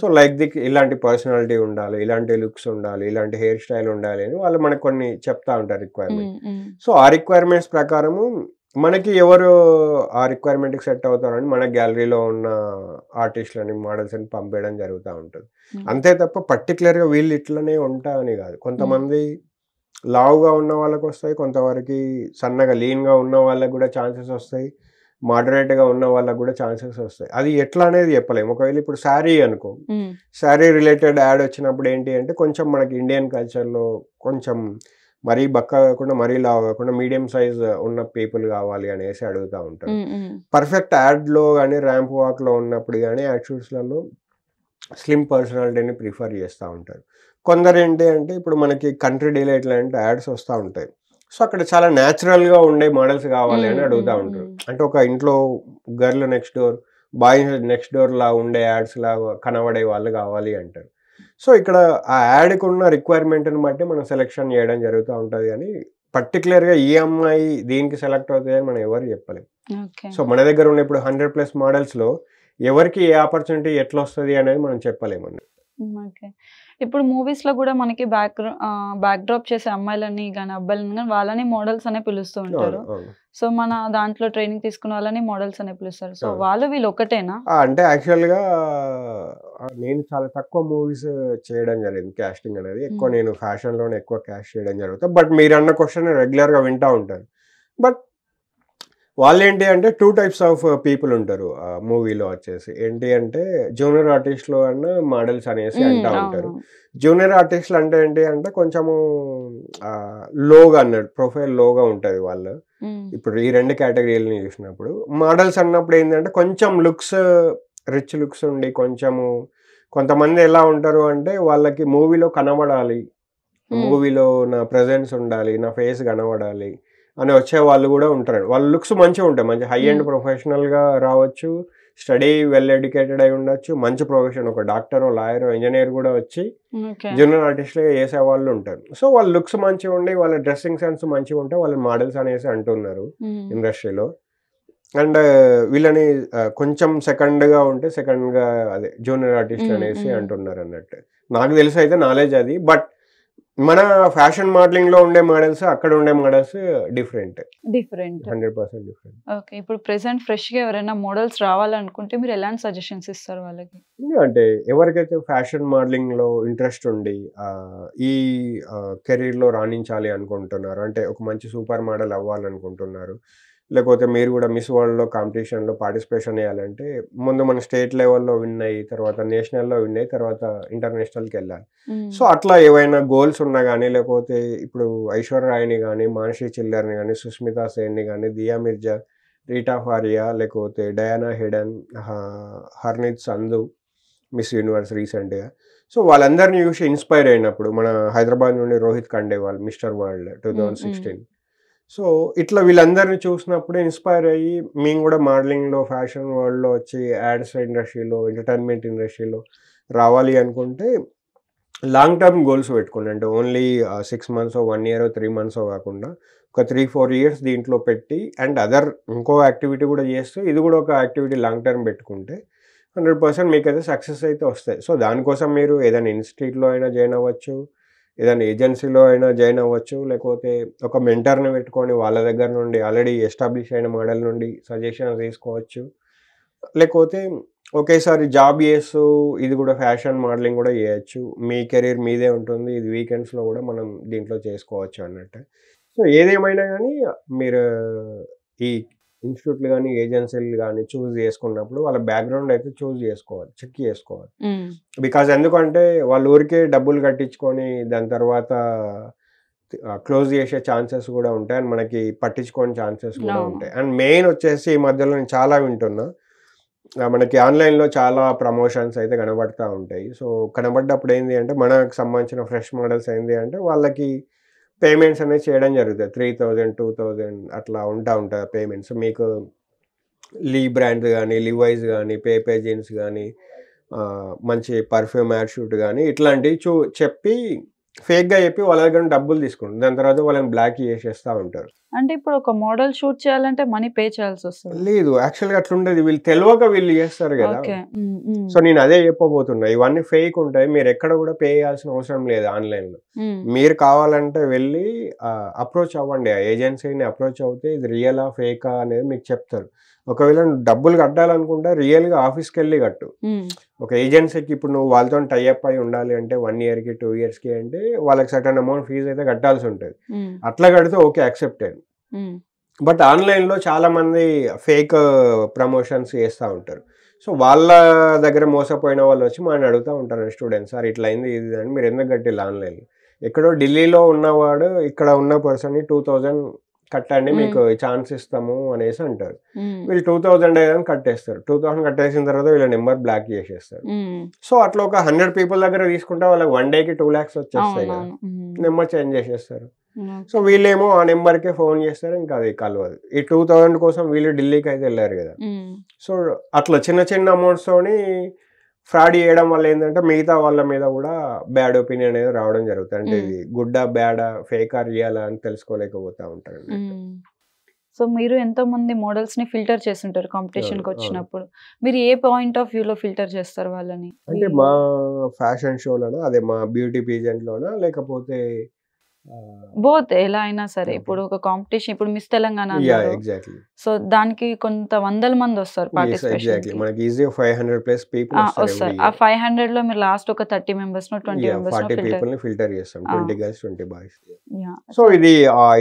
సో లైక్ ఇలాంటి పర్సనాలిటీ ఉండాలి, ఇలాంటి లుక్స్ ఉండాలి, ఇలాంటి హెయిర్ స్టైల్ ఉండాలి అని వాళ్ళు మనకు కొన్ని చెప్తా ఉంటారు రిక్వైర్మెంట్. సో ఆ రిక్వైర్మెంట్స్ ప్రకారము మనకి ఎవరు ఆ రిక్వైర్మెంట్కి సెట్ అవుతారని మన గ్యాలరీలో ఉన్న ఆర్టిస్టులని మోడల్స్ అని పంపేయడం జరుగుతూ ఉంటుంది. అంతే తప్ప పర్టికులర్గా వీళ్ళు ఇట్లనే ఉంటా అని కాదు. కొంతమంది లావుగా ఉన్న వాళ్ళకి వస్తాయి, కొంతవరకు సన్నగా లీన్గా ఉన్న వాళ్ళకి కూడా ఛాన్సెస్ వస్తాయి, మోడరేట్గా ఉన్న వాళ్ళకి కూడా ఛాన్సెస్ వస్తాయి. అది ఎట్లా అనేది చెప్పలేము. ఒకవేళ ఇప్పుడు శారీ అనుకో, శారీ రిలేటెడ్ యాడ్ వచ్చినప్పుడు ఏంటి అంటే కొంచెం మనకి ఇండియన్ కల్చర్లో కొంచెం మరీ బక్క కాకుండా మరీ లావు కాకుండా మీడియం సైజ్ ఉన్న పీపుల్ కావాలి అనేసి అడుగుతూ ఉంటారు. పర్ఫెక్ట్ యాడ్లో కానీ ర్యాంప్ వాక్లో ఉన్నప్పుడు కానీ యాడ్ షూట్స్లలో స్లిమ్ పర్సనాలిటీని ప్రిఫర్ చేస్తూ ఉంటారు. కొందరు ఏంటి అంటే ఇప్పుడు మనకి కంట్రీ డిలైట్ లాంటి యాడ్స్ వస్తూ ఉంటాయి. సో అక్కడ చాలా న్యాచురల్గా ఉండే మోడల్స్ కావాలి అని అడుగుతూ ఉంటారు. అంటే ఒక ఇంట్లో girl next door, boy next door లా ఉండే యాడ్స్ లాగా కనబడే వాళ్ళు కావాలి అంటారు. సో ఇక్కడ ఆ యాడ్కి ఉన్న రిక్వైర్మెంట్ని బట్టి మనం సెలెక్షన్ చేయడం జరుగుతూ ఉంటుంది. కానీ పర్టికులర్గా ఈ అమ్మాయి దీనికి సెలెక్ట్ అవుతుంది అని మనం ఎవరు చెప్పలేము. సో మన దగ్గర ఉన్న ఇప్పుడు 100+ మోడల్స్లో ఎవరికి ఏ ఆపర్చునిటీ ఎట్లా వస్తుంది అనేది మనం చెప్పలేమన్నమాట. ఓకే. ఇప్పుడు మూవీస్లో కూడా మనకి బ్యాక్ డ్రాప్ చేసే అమ్మాయిలని కానీ అబ్బాయిలని కానీ వాళ్ళని మోడల్స్ అనే పిలుస్తూ ఉంటారు. సో మన దాంట్లో ట్రైనింగ్ తీసుకున్న వాళ్ళని మోడల్స్ అనే పిలుస్తారు. సో వాళ్ళు వీళ్ళు ఒకటేనా? అంటే యాక్చువల్గా నేను చాలా తక్కువ మూవీస్ చేయడం జరిగింది క్యాస్టింగ్ అనేది. ఎక్కువ నేను ఫ్యాషన్లోనే ఎక్కువ క్యాస్ట్ చేయడం జరుగుతుంది. బట్ మీరు అన్న క్వశ్చన్ రెగ్యులర్గా వింటూ ఉంటాను. బట్ వాళ్ళు ఏంటి అంటే 2 టైప్స్ ఆఫ్ పీపుల్ ఉంటారు మూవీలో వచ్చేసి. ఏంటి అంటే జూనియర్ ఆర్టిస్టులు అన్న మోడల్స్ అనేసి అంటూ ఉంటారు. జూనియర్ ఆర్టిస్టులు అంటే ఏంటి అంటే కొంచెము లోగా అన్నట్టు, ప్రొఫైల్ లోగా ఉంటుంది వాళ్ళు. ఇప్పుడు ఈ 2 కేటగిరీలని చూసినప్పుడు మోడల్స్ అన్నప్పుడు ఏంటంటే కొంచెం లుక్స్ రిచ్ లుక్స్ ఉండి కొంచెము కొంతమంది ఎలా ఉంటారు అంటే వాళ్ళకి మూవీలో కనబడాలి, మూవీలో నా ప్రెజెన్స్ ఉండాలి, నా ఫేస్ కనబడాలి అని వచ్చే వాళ్ళు కూడా ఉంటారు. వాళ్ళ లుక్స్ మంచిగా ఉంటాయి, మంచి హై అండ్ ప్రొఫెషనల్గా రావచ్చు, స్టడీ వెల్ ఎడ్యుకేటెడ్ అయి ఉండొచ్చు, మంచి ప్రొఫెషన్ ఒక డాక్టర్, లాయర్, ఇంజనీర్ కూడా వచ్చి జూనియర్ ఆర్టిస్ట్గా చేసే వాళ్ళు ఉంటారు. సో వాళ్ళ లుక్స్ మంచిగా ఉండి వాళ్ళ డ్రెస్సింగ్ సెన్స్ మంచిగా ఉంటే వాళ్ళ మోడల్స్ అనేసి అంటున్నారు ఇండస్ట్రీలో. అండ్ వీళ్ళని కొంచెం సెకండ్గా ఉంటే సెకండ్గా అదే జూనియర్ ఆర్టిస్ట్ అనేసి అంటున్నారు అన్నట్టు. నాకు తెలిసి అయితే నాలెడ్జ్ అది. బట్ మన ఫ్యాషన్ మోడలింగ్లో ఉండే మోడల్స్ అక్కడ ఉండే మోడల్స్ డిఫరెంట్ 100% డిఫరెంట్. ఓకే. ఇప్పుడు ప్రెసెంట్ ఫ్రెష్గా ఎవరైనా మోడల్స్ రావాలనుకుంటే మీరు ఎలాంటి సజెషన్స్ ఇస్తారు వాళ్ళకి? అంటే ఎవరికైతే ఫ్యాషన్ మోడలింగ్లో ఇంట్రెస్ట్ ఉండి ఈ కెరీర్లో రాణించాలి అనుకుంటున్నారు, అంటే ఒక మంచి సూపర్ మోడల్ అవ్వాలనుకుంటున్నారు, లేకపోతే మీరు కూడా మిస్ వరల్డ్లో కాంపిటీషన్లో పార్టిసిపేషన్ చేయాలంటే ముందు మన స్టేట్ లెవెల్లో విన్ అయ్యి తర్వాత నేషనల్లో విన్ అయ్యి తర్వాత ఇంటర్నేషనల్కి వెళ్ళాలి. సో అట్లా ఏవైనా గోల్స్ ఉన్నా కానీ, లేకపోతే ఇప్పుడు ఐశ్వర్య రాయ్ని కానీ, మానసి చిల్లర్ని కానీ, సుస్మితా సేన్ని కానీ, దియా మిర్జా, రీటా ఫారియా, లేకపోతే డయానా హెడన్, హర్నీత్ సంధు మిస్ యూనివర్స్ రీసెంట్గా. సో వాళ్ళందరినీ చూసి ఇన్స్పైర్ అయినప్పుడు మన హైదరాబాద్ నుండి Rohit Khandelwal mister world 2016. So ఇట్లా వీళ్ళందరినీ చూసినప్పుడు ఇన్స్పైర్ అయ్యి మేము కూడా మోడలింగ్లో ఫ్యాషన్ వరల్డ్లో వచ్చి యాడ్స్ ఇండస్ట్రీలో ఎంటర్టైన్మెంట్ ఇండస్ట్రీలో రావాలి అనుకుంటే లాంగ్ టర్మ్ గోల్స్ పెట్టుకోండి. అంటే ఓన్లీ 6 months 1 year 3 months కాకుండా ఒక 3-4 years దీంట్లో పెట్టి అండ్ ఇంకో యాక్టివిటీ కూడా చేస్తూ ఇది కూడా ఒక యాక్టివిటీ లాంగ్ టర్మ్ పెట్టుకుంటే 100% మీకైతే సక్సెస్ అయితే వస్తాయి. సో దానికోసం మీరు ఏదైనా ఇన్‌స్టిట్యూట్‌లో అయినా జాయిన్ అవ్వచ్చు. ఏదైనా ఏజెన్సీలో అయినా జాయిన్ అవ్వచ్చు. లేకపోతే ఒక మెంటర్‌ని పెట్టుకొని వాళ్ళ దగ్గర నుండి ఆల్రెడీ ఎస్టాబ్లిష్ అయిన మోడల్ నుండి సజెషన్స్ తీసుకోవచ్చు. లేకపోతే ఒకేసారి జాబ్ చేస్తూ ఇది కూడా ఫ్యాషన్ మోడలింగ్ కూడా చేయొచ్చు. మీ కెరీర్ మీదే ఉంటుంది. ఇది వీకెండ్స్‌లో కూడా మనం దీంట్లో చేసుకోవచ్చు అన్నట్టు. సో ఏదేమైనా గానీ మీరు ఈ ఇన్‌స్టిట్యూట్‌లు గానీ, ఏజెన్సీలు గానీ చూజ్ చేసుకున్నప్పుడు వాళ్ళ బ్యాక్‌గ్రౌండ్ అయితే చూజ్ చేసుకోవాలి. చెక్ చేసుకోవాలి. బికాజ్ ఎందుకంటే వాళ్ళు ఊరికే డబ్బులు కట్టించుకొని దాని తర్వాత క్లోజ్ చేసే ఛాన్సెస్ కూడా ఉంటాయి. అండ్ మనకి పట్టించుకోని ఛాన్సెస్ కూడా ఉంటాయి. అండ్ మెయిన్ వచ్చేసి ఈ మధ్యలో నేను చాలా వింటున్నా. మనకి ఆన్‌లైన్‌లో చాలా ప్రమోషన్స్ అయితే కనబడతా ఉంటాయి. సో కనబడ్డప్పుడు ఏంది అంటే మనకు సంబంధించిన ఫ్రెష్ మోడల్స్ ఏంది అంటే వాళ్ళకి పేమెంట్స్ అనేది చేయడం జరుగుతది. 3000, 2000 అట్లా ఉంటాయి పేమెంట్స్. మీకు లీ బ్రాండ్ గానీ, లివైస్ గానీ, పేపే జీన్స్ గానీ, మంచి పర్ఫ్యూమ్ యాడ్ షూట్ గానీ ఇట్లాంటివి చెప్పి ఫేక్‌గా చెప్పి వాళ్ళ దగ్గర నుండి డబ్బులు తీసుకుంటారు. దాని తర్వాత వాళ్ళని బ్లాక్ చేసేస్తా ఉంటారు. అంటే ఇప్పుడు ఒక మోడల్ షూట్ చేయాలంటే మనీ పే చేయాల్సొస్తదా? లేదు. యాక్చువల్‌గా అట్లుండదు. వీళ్ళు తెలవక వీళ్ళు చేస్తారు గదా! ఓకే. సో నేను అదే చెప్పబోతున్నా. ఇవన్నీ ఫేక్ ఉంటాయి. మీరెక్కడ కూడా పే చేయాల్సిన అవసరం లేదు ఆన్‌లైన్‌లో. మీరు కావాలంటే వెళ్ళి అప్రోచ్ అవ్వండి. ఆ ఏజెన్సీని అప్రోచ్ అవుతే ఇది రియలా? ఫేకా? అనేది మీకు చెప్తారు. ఒకవేళ నువ్వు డబ్బులు కట్టాలనుకుంటే రియల్‌గా ఆఫీస్‌కెళ్ళి కట్టు. ఒక ఏజెన్సీకి ఇప్పుడు నువ్వు వాళ్ళతోని టై అప్ అయి ఉండాలి అంటే 1 ఇయర్‌కి, 2 ఇయర్స్‌కి అంటే వాళ్ళకి సర్టెన్ అమౌంట్ ఫీజ్ అయితే కట్టాల్సి ఉంటది. అట్లా కడితే ఓకే యాక్సెప్టెడ్. బట్ ఆన్‌లైన్‌లో చాలామంది ఫేక్ ప్రమోషన్స్ చేస్తా ఉంటారు. సో వాళ్ళ దగ్గర మోసపోయిన వాళ్ళు వచ్చి మనల్ని అడుగుతా ఉంటారు స్టూడెంట్స్. సార్ ఇట్లా అయింది ఇది అని మీరు ఎందుకు కట్టిల్లు ఆన్‌లైన్‌లో? ఎక్కడో ఢిల్లీలో ఉన్నవాడు ఇక్కడ ఉన్న పర్సన్‌ని 2000 కట్టండి మీకు ఛాన్స్ ఇస్తాము అనేసి అంటారు. వీళ్ళు 2000 అని కట్టేస్తారు. 2000 కట్టేసిన తర్వాత వీళ్ళ నెంబర్ బ్లాక్ చేసేస్తారు. సో అట్లా ఒక 100 పీపుల్ దగ్గర తీసుకుంటే వాళ్ళకి 1 డేకి 2 lakhs వచ్చేస్తాయి కదా! నెంబర్ చేంజ్ చేసేస్తారు. సో వీళ్ళేమో ఆ నెంబర్‌కే ఫోన్ చేస్తారు. ఇంకా అది కలవదు. ఈ 2000 కోసం వీళ్ళు ఢిల్లీకి అయితే వెళ్ళారు కదా! సో అట్లా చిన్న చిన్న అమౌంట్స్తోని ఫ్రాడ్ చేయడం వల్ల ఏంటంటే మిగతా వాళ్ళ మీద కూడా బ్యాడ్ ఒపీనియన్ అనేది రావడం జరుగుతుంది. అంటే ఇది గుడ్డా, బ్యాడా, ఫేకా, రియలా అని తెలుసుకోలేకపోతా ఉంటారు. సో మీరు ఎంతో మంది మోడల్స్ ని ఫిల్టర్ చేస్తుంటారు కాంపిటీషన్‌కి వచ్చినప్పుడు. మీరు ఏ పాయింట్ ఆఫ్ వ్యూలో ఫిల్టర్ చేస్తారు వాళ్ళని? అంటే మా ఫ్యాషన్ షోలోనా, అదే మా బ్యూటీ పేజెంట్‌లోనా లేకపోతే బోత్ ఎలా అయినా సరే. ఇప్పుడు ఒక కాంపిటీషన్ ఇప్పుడు మిస్ తెలంగాణ అన్నారు. ఎగ్జాక్ట్‌లీ. సో దానికి కొంత వందల మంది వస్తారు ఎగ్జాక్ట్‌లీ. మనకి ఈజీగా 500+ పీపుల్ వస్తారు. ఆ 500లో మీరు లాస్ట్ ఒక 30 మెంబర్స్‌నో 20 40 మెంబర్స్‌నో పీపుల్‌ని ఫిల్టర్ చేస్తాం. 20 గర్ల్స్, 20 బాయ్స్. సో ఇది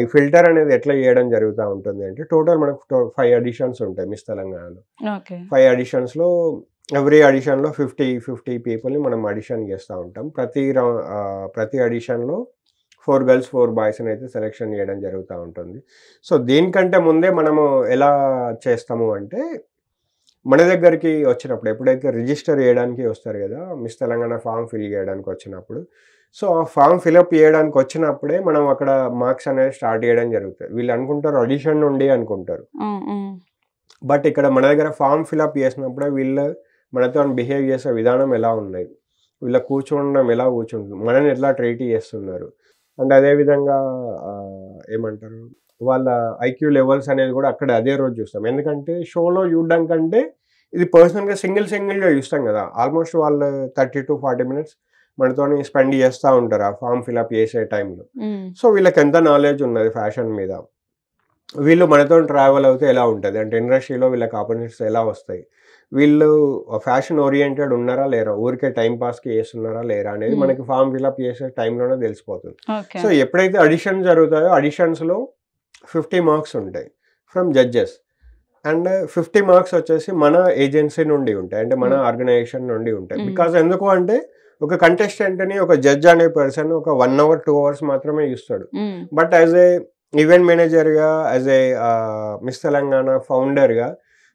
ఈ ఫిల్టర్ అనేది ఎట్లా చేయడం జరుగుతా ఉంటుంది అంటే టోటల్ మనకు 5 ఆడిషన్స్ ఉంటాయి మిస్ తెలంగాణలో. ఓకే. 5 ఆడిషన్స్‌లో ఎవ్రీ ఆడిషన్‌లో 50 పీపుల్‌ని మనం ఆడిషన్ చేస్తా ఉంటాం. ప్రతి ఆడిషన్‌లో 4 గర్ల్స్, 4 బాయ్స్‌ని అయితే సెలెక్షన్ చేయడం జరుగుతూ ఉంటుంది. సో దీనికంటే ముందే మనము ఎలా చేస్తాము అంటే మన దగ్గరికి వచ్చినప్పుడు ఎప్పుడైతే రిజిస్టర్ చేయడానికి వస్తారు కదా! మిస్ తెలంగాణ ఫామ్ ఫిల్ చేయడానికి వచ్చినప్పుడు. సో ఆ ఫామ్ ఫిలప్ చేయడానికి వచ్చినప్పుడే మనం అక్కడ మార్క్స్ అనేది స్టార్ట్ చేయడం జరుగుతుంది. వీళ్ళు అనుకుంటారు ఆడిషన్ నుండి అనుకుంటారు. బట్ ఇక్కడ మన దగ్గర ఫామ్ ఫిలప్ చేసినప్పుడే వీళ్ళు మనతో బిహేవ్ చేసే విధానం ఎలా ఉన్నాయి, వీళ్ళ కూర్చోవడం ఎలా కూర్చుంటుంది, మనని ఎట్లా ట్రీట్ చేస్తున్నారు, అండ్ అదేవిధంగా ఏమంటారు వాళ్ళ ఐక్యూ లెవెల్స్ అనేది కూడా అక్కడ అదే రోజు చూస్తాం. ఎందుకంటే షోలో చూడడం కంటే ఇది పర్సనల్గా సింగిల్గా చూస్తాం కదా! ఆల్మోస్ట్ వాళ్ళు 30 to 40 minutes మనతోని స్పెండ్ చేస్తూ ఉంటారు ఆ ఫామ్ ఫిలప్ చేసే టైంలో. సో వీళ్ళకి ఎంత నాలెడ్జ్ ఉన్నది ఫ్యాషన్ మీద, వీళ్ళు మనతో ట్రావెల్ అవుతే ఎలా ఉంటుంది, అంటే ఇండస్ట్రీలో వీళ్ళకి ఆపర్చునిటీస్ ఎలా వస్తాయి, వీళ్ళు ఫ్యాషన్ ఓరియంటెడ్ ఉన్నారా లేరా, ఊరికే టైం పాస్కి చేస్తున్నారా లేరా అనేది మనకి ఫామ్ ఫిలప్ చేసే టైంలోనే తెలిసిపోతుంది. సో ఎప్పుడైతే ఆడిషన్ జరుగుతాయో ఆడిషన్స్లో 50 మార్క్స్ ఉంటాయి ఫ్రమ్ జడ్జెస్ అండ్ 50 మార్క్స్ వచ్చేసి మన ఏజెన్సీ నుండి ఉంటాయి, అంటే మన ఆర్గనైజేషన్ నుండి ఉంటాయి. బికాజ్ ఎందుకు అంటే ఒక కంటెస్టెంట్ని ఒక జడ్జ్ అనే పర్సన్ ఒక 1 hour 2 hours మాత్రమే చూస్తాడు. బట్ యాజ్ ఏ ఈవెంట్ మేనేజర్గా, యాజ్ ఏ మిస్ తెలంగాణ ఫౌండర్గా,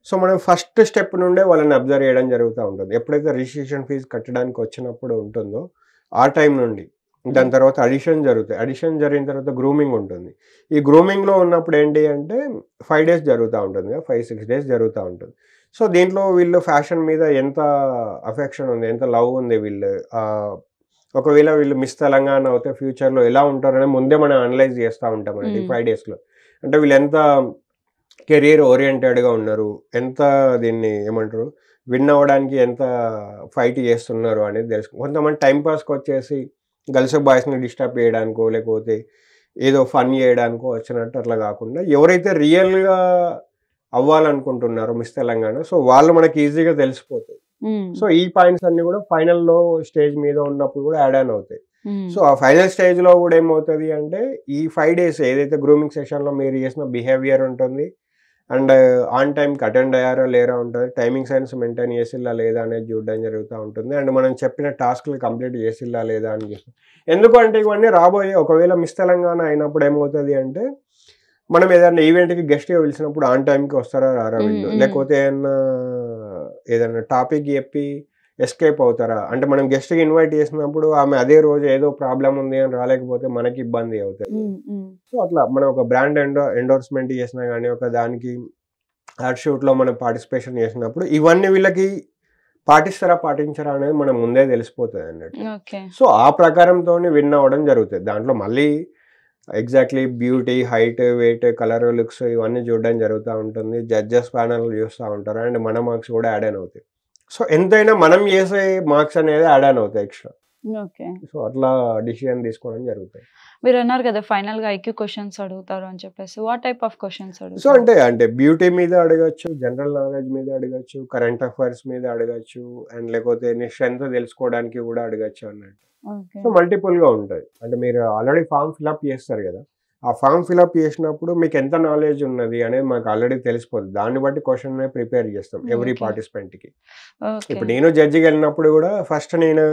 సో మనం ఫస్ట్ స్టెప్ నుండే వాళ్ళని అబ్జర్వ్ చేయడం జరుగుతూ ఉంటుంది. ఎప్పుడైతే రిజిస్ట్రేషన్ ఫీజు కట్టడానికి వచ్చినప్పుడు ఉంటుందో ఆ టైం నుండి, దాని తర్వాత ఆడిషన్ జరుగుతాయి. ఆడిషన్ జరిగిన తర్వాత గ్రూమింగ్ ఉంటుంది. ఈ గ్రూమింగ్లో ఉన్నప్పుడు ఏంటి అంటే 5 days జరుగుతూ ఉంటుంది, 5-6 days జరుగుతూ ఉంటుంది. సో దీంట్లో వీళ్ళు ఫ్యాషన్ మీద ఎంత అఫెక్షన్ ఉంది, ఎంత లవ్ ఉంది, వీళ్ళు ఒకవేళ వీళ్ళు మిస్ తెలంగాణ అయితే ఫ్యూచర్లో ఎలా ఉంటారని ముందే మనం అనలైజ్ చేస్తూ ఉంటామండి 5 daysలో. అంటే వీళ్ళు ఎంత కెరీర్ ఓరియంటెడ్గా ఉన్నారు, ఎంత దీన్ని ఏమంటారు విన్ అవ్వడానికి ఎంత ఫైట్ చేస్తున్నారు అనేది తెలుసు. కొంతమంది టైం పాస్కి వచ్చేసి గర్ల్స్ బాయ్స్ని డిస్టర్బ్ చేయడానికో లేకపోతే ఏదో ఫన్ చేయడానికో వచ్చినట్టు అట్లా కాకుండా ఎవరైతే రియల్గా అవ్వాలనుకుంటున్నారో మిస్ తెలంగాణ, సో వాళ్ళు మనకి ఈజీగా తెలిసిపోతాయి. సో ఈ పాయింట్స్ అన్ని కూడా ఫైనల్లో స్టేజ్ మీద ఉన్నప్పుడు కూడా యాడ్ ఆన్ అవుతాయి. సో ఆ ఫైనల్ స్టేజ్లో కూడా ఏమవుతుంది అంటే ఈ 5 days ఏదైతే గ్రూమింగ్ సెషన్లో మీరు చేసిన బిహేవియర్ ఉంటుంది, అండ్ ఆన్ టైంకి అటెండ్ అయ్యారా లేరా ఉంటుంది, టైమింగ్ సెన్స్ మెయింటైన్ చేసిల్లా లేదా అనేది చూడడం జరుగుతూ ఉంటుంది. అండ్ మనం చెప్పిన టాస్క్లు కంప్లీట్ చేసిల్లా లేదా అని చెప్పి. ఎందుకంటే ఇవన్నీ రాబోయే ఒకవేళ మిస్ తెలంగాణ అయినప్పుడు ఏమవుతుంది అంటే మనం ఏదైనా ఈవెంట్కి గెస్ట్గా పిలిచినప్పుడు ఆన్ టైంకి వస్తారా రారా వీళ్ళు, లేకపోతే ఏదైనా టాపిక్ చెప్పి ఎస్కేప్ అవుతారా, అంటే మనం గెస్ట్కి ఇన్వైట్ చేసినప్పుడు ఆమె అదే రోజు ఏదో ప్రాబ్లం ఉంది అని రాలేకపోతే మనకి ఇబ్బంది అవుతుంది. సో అట్లా మనం ఒక బ్రాండ్ ఎండోర్స్మెంట్ చేసినా కానీ ఒక దానికి యాడ్ షూట్లో మనం పార్టిసిపేషన్ చేసినప్పుడు ఇవన్నీ వీళ్ళకి పాటిస్తారా పాటించరా అనేది మనం ముందే తెలిసిపోతుంది అన్నట్టు. సో ఆ ప్రకారంతో విన్ అవ్వడం జరుగుతుంది. దాంట్లో మళ్ళీ exactly beauty, height, weight, colour, looks ఇవన్నీ చూడడం జరుగుతూ ఉంటుంది. జడ్జెస్ ప్యానల్ చూస్తూ ఉంటారు అండ్ మన మార్క్స్ కూడా యాడ్ ఆన్ అవుతాయి. సో ఎంతైనా మనం చేసే మార్క్స్ అనేది యాడ్ ఆన్ అవుతాయి ఎక్స్ట్రా. సో అట్లా డిసిజన్ తీసుకోవడం జరుగుతాయి. మీరు అన్నారు కదా ఫైనల్ గా ఐక్యూ క్వశ్చన్స్ అడుగుతారు అని చెప్పేసి, వాట్ టైప్ ఆఫ్ క్వశ్చన్స్ అడుగుతారు? సో అంటే బ్యూటీ మీద అడగచ్చు, జనరల్ నాలెడ్జ్ మీద అడగచ్చు, కరెంట్ అఫైర్స్ మీద అడగచ్చు, అండ్ లేకపోతే నీ స్ట్రెంత్ తెలుసుకోవడానికి కూడా అడగచ్చు అన్నట్టు. సో మల్టిపుల్ గా ఉంటాయి. అంటే మీరు ఆల్రెడీ ఫామ్ ఫిల్అప్ చేస్తారు కదా, ఆ ఫామ్ ఫిల్అప్ చేసినప్పుడు మీకు ఎంత నాలెడ్జ్ ఉన్నది అనేది మాకు ఆల్రెడీ తెలిసిపోతుంది. దాన్ని బట్టి క్వశ్చన్ ప్రిపేర్ చేస్తాం ఎవ్రీ పార్టిసిపెంట్ కి. ఇప్పుడు నేను జడ్జికి వెళ్ళినప్పుడు కూడా ఫస్ట్ నేను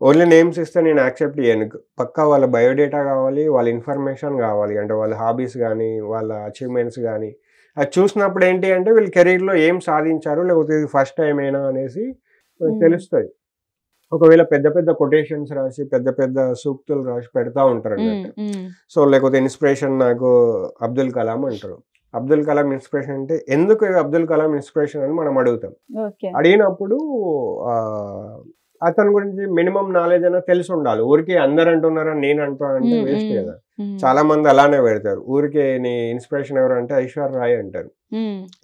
ఓన్లీ నేమ్స్ ఇస్తే నేను యాక్సెప్ట్ చేయను. పక్కా వాళ్ళ బయోడేటా కావాలి, వాళ్ళ ఇన్ఫర్మేషన్ కావాలి, అంటే వాళ్ళ హాబీస్ కానీ వాళ్ళ అచీవ్మెంట్స్ కానీ అది చూసినప్పుడు ఏంటి అంటే వీళ్ళు కెరీర్లో ఏం సాధించారు, లేకపోతే ఇది ఫస్ట్ టైం అయినా అనేసి తెలుస్తుంది. ఒకవేళ పెద్ద పెద్ద కొటేషన్స్ రాసి పెద్ద పెద్ద సూక్తులు రాసి పెడతా ఉంటారు అన్నట్టు. సో లేకపోతే ఇన్స్పిరేషన్ నాకు అబ్దుల్ కలాం అంటారు. అబ్దుల్ కలాం ఇన్స్పిరేషన్ అంటే ఎందుకు అబ్దుల్ కలాం ఇన్స్పిరేషన్ అని మనం అడుగుతాం. అడిగినప్పుడు అతని గురించి మినిమం నాలెడ్జ్ అనేది తెలిసి ఉండాలి. ఊరికే అందరు అంటున్నారని నేను అంటానంటే వేస్ట్ కదా. చాలా మంది అలానే పెడతారు. ఊరికే నీ ఇన్స్పిరేషన్ ఎవరు అంటే ఐశ్వర్య రాయ్ అంటారు.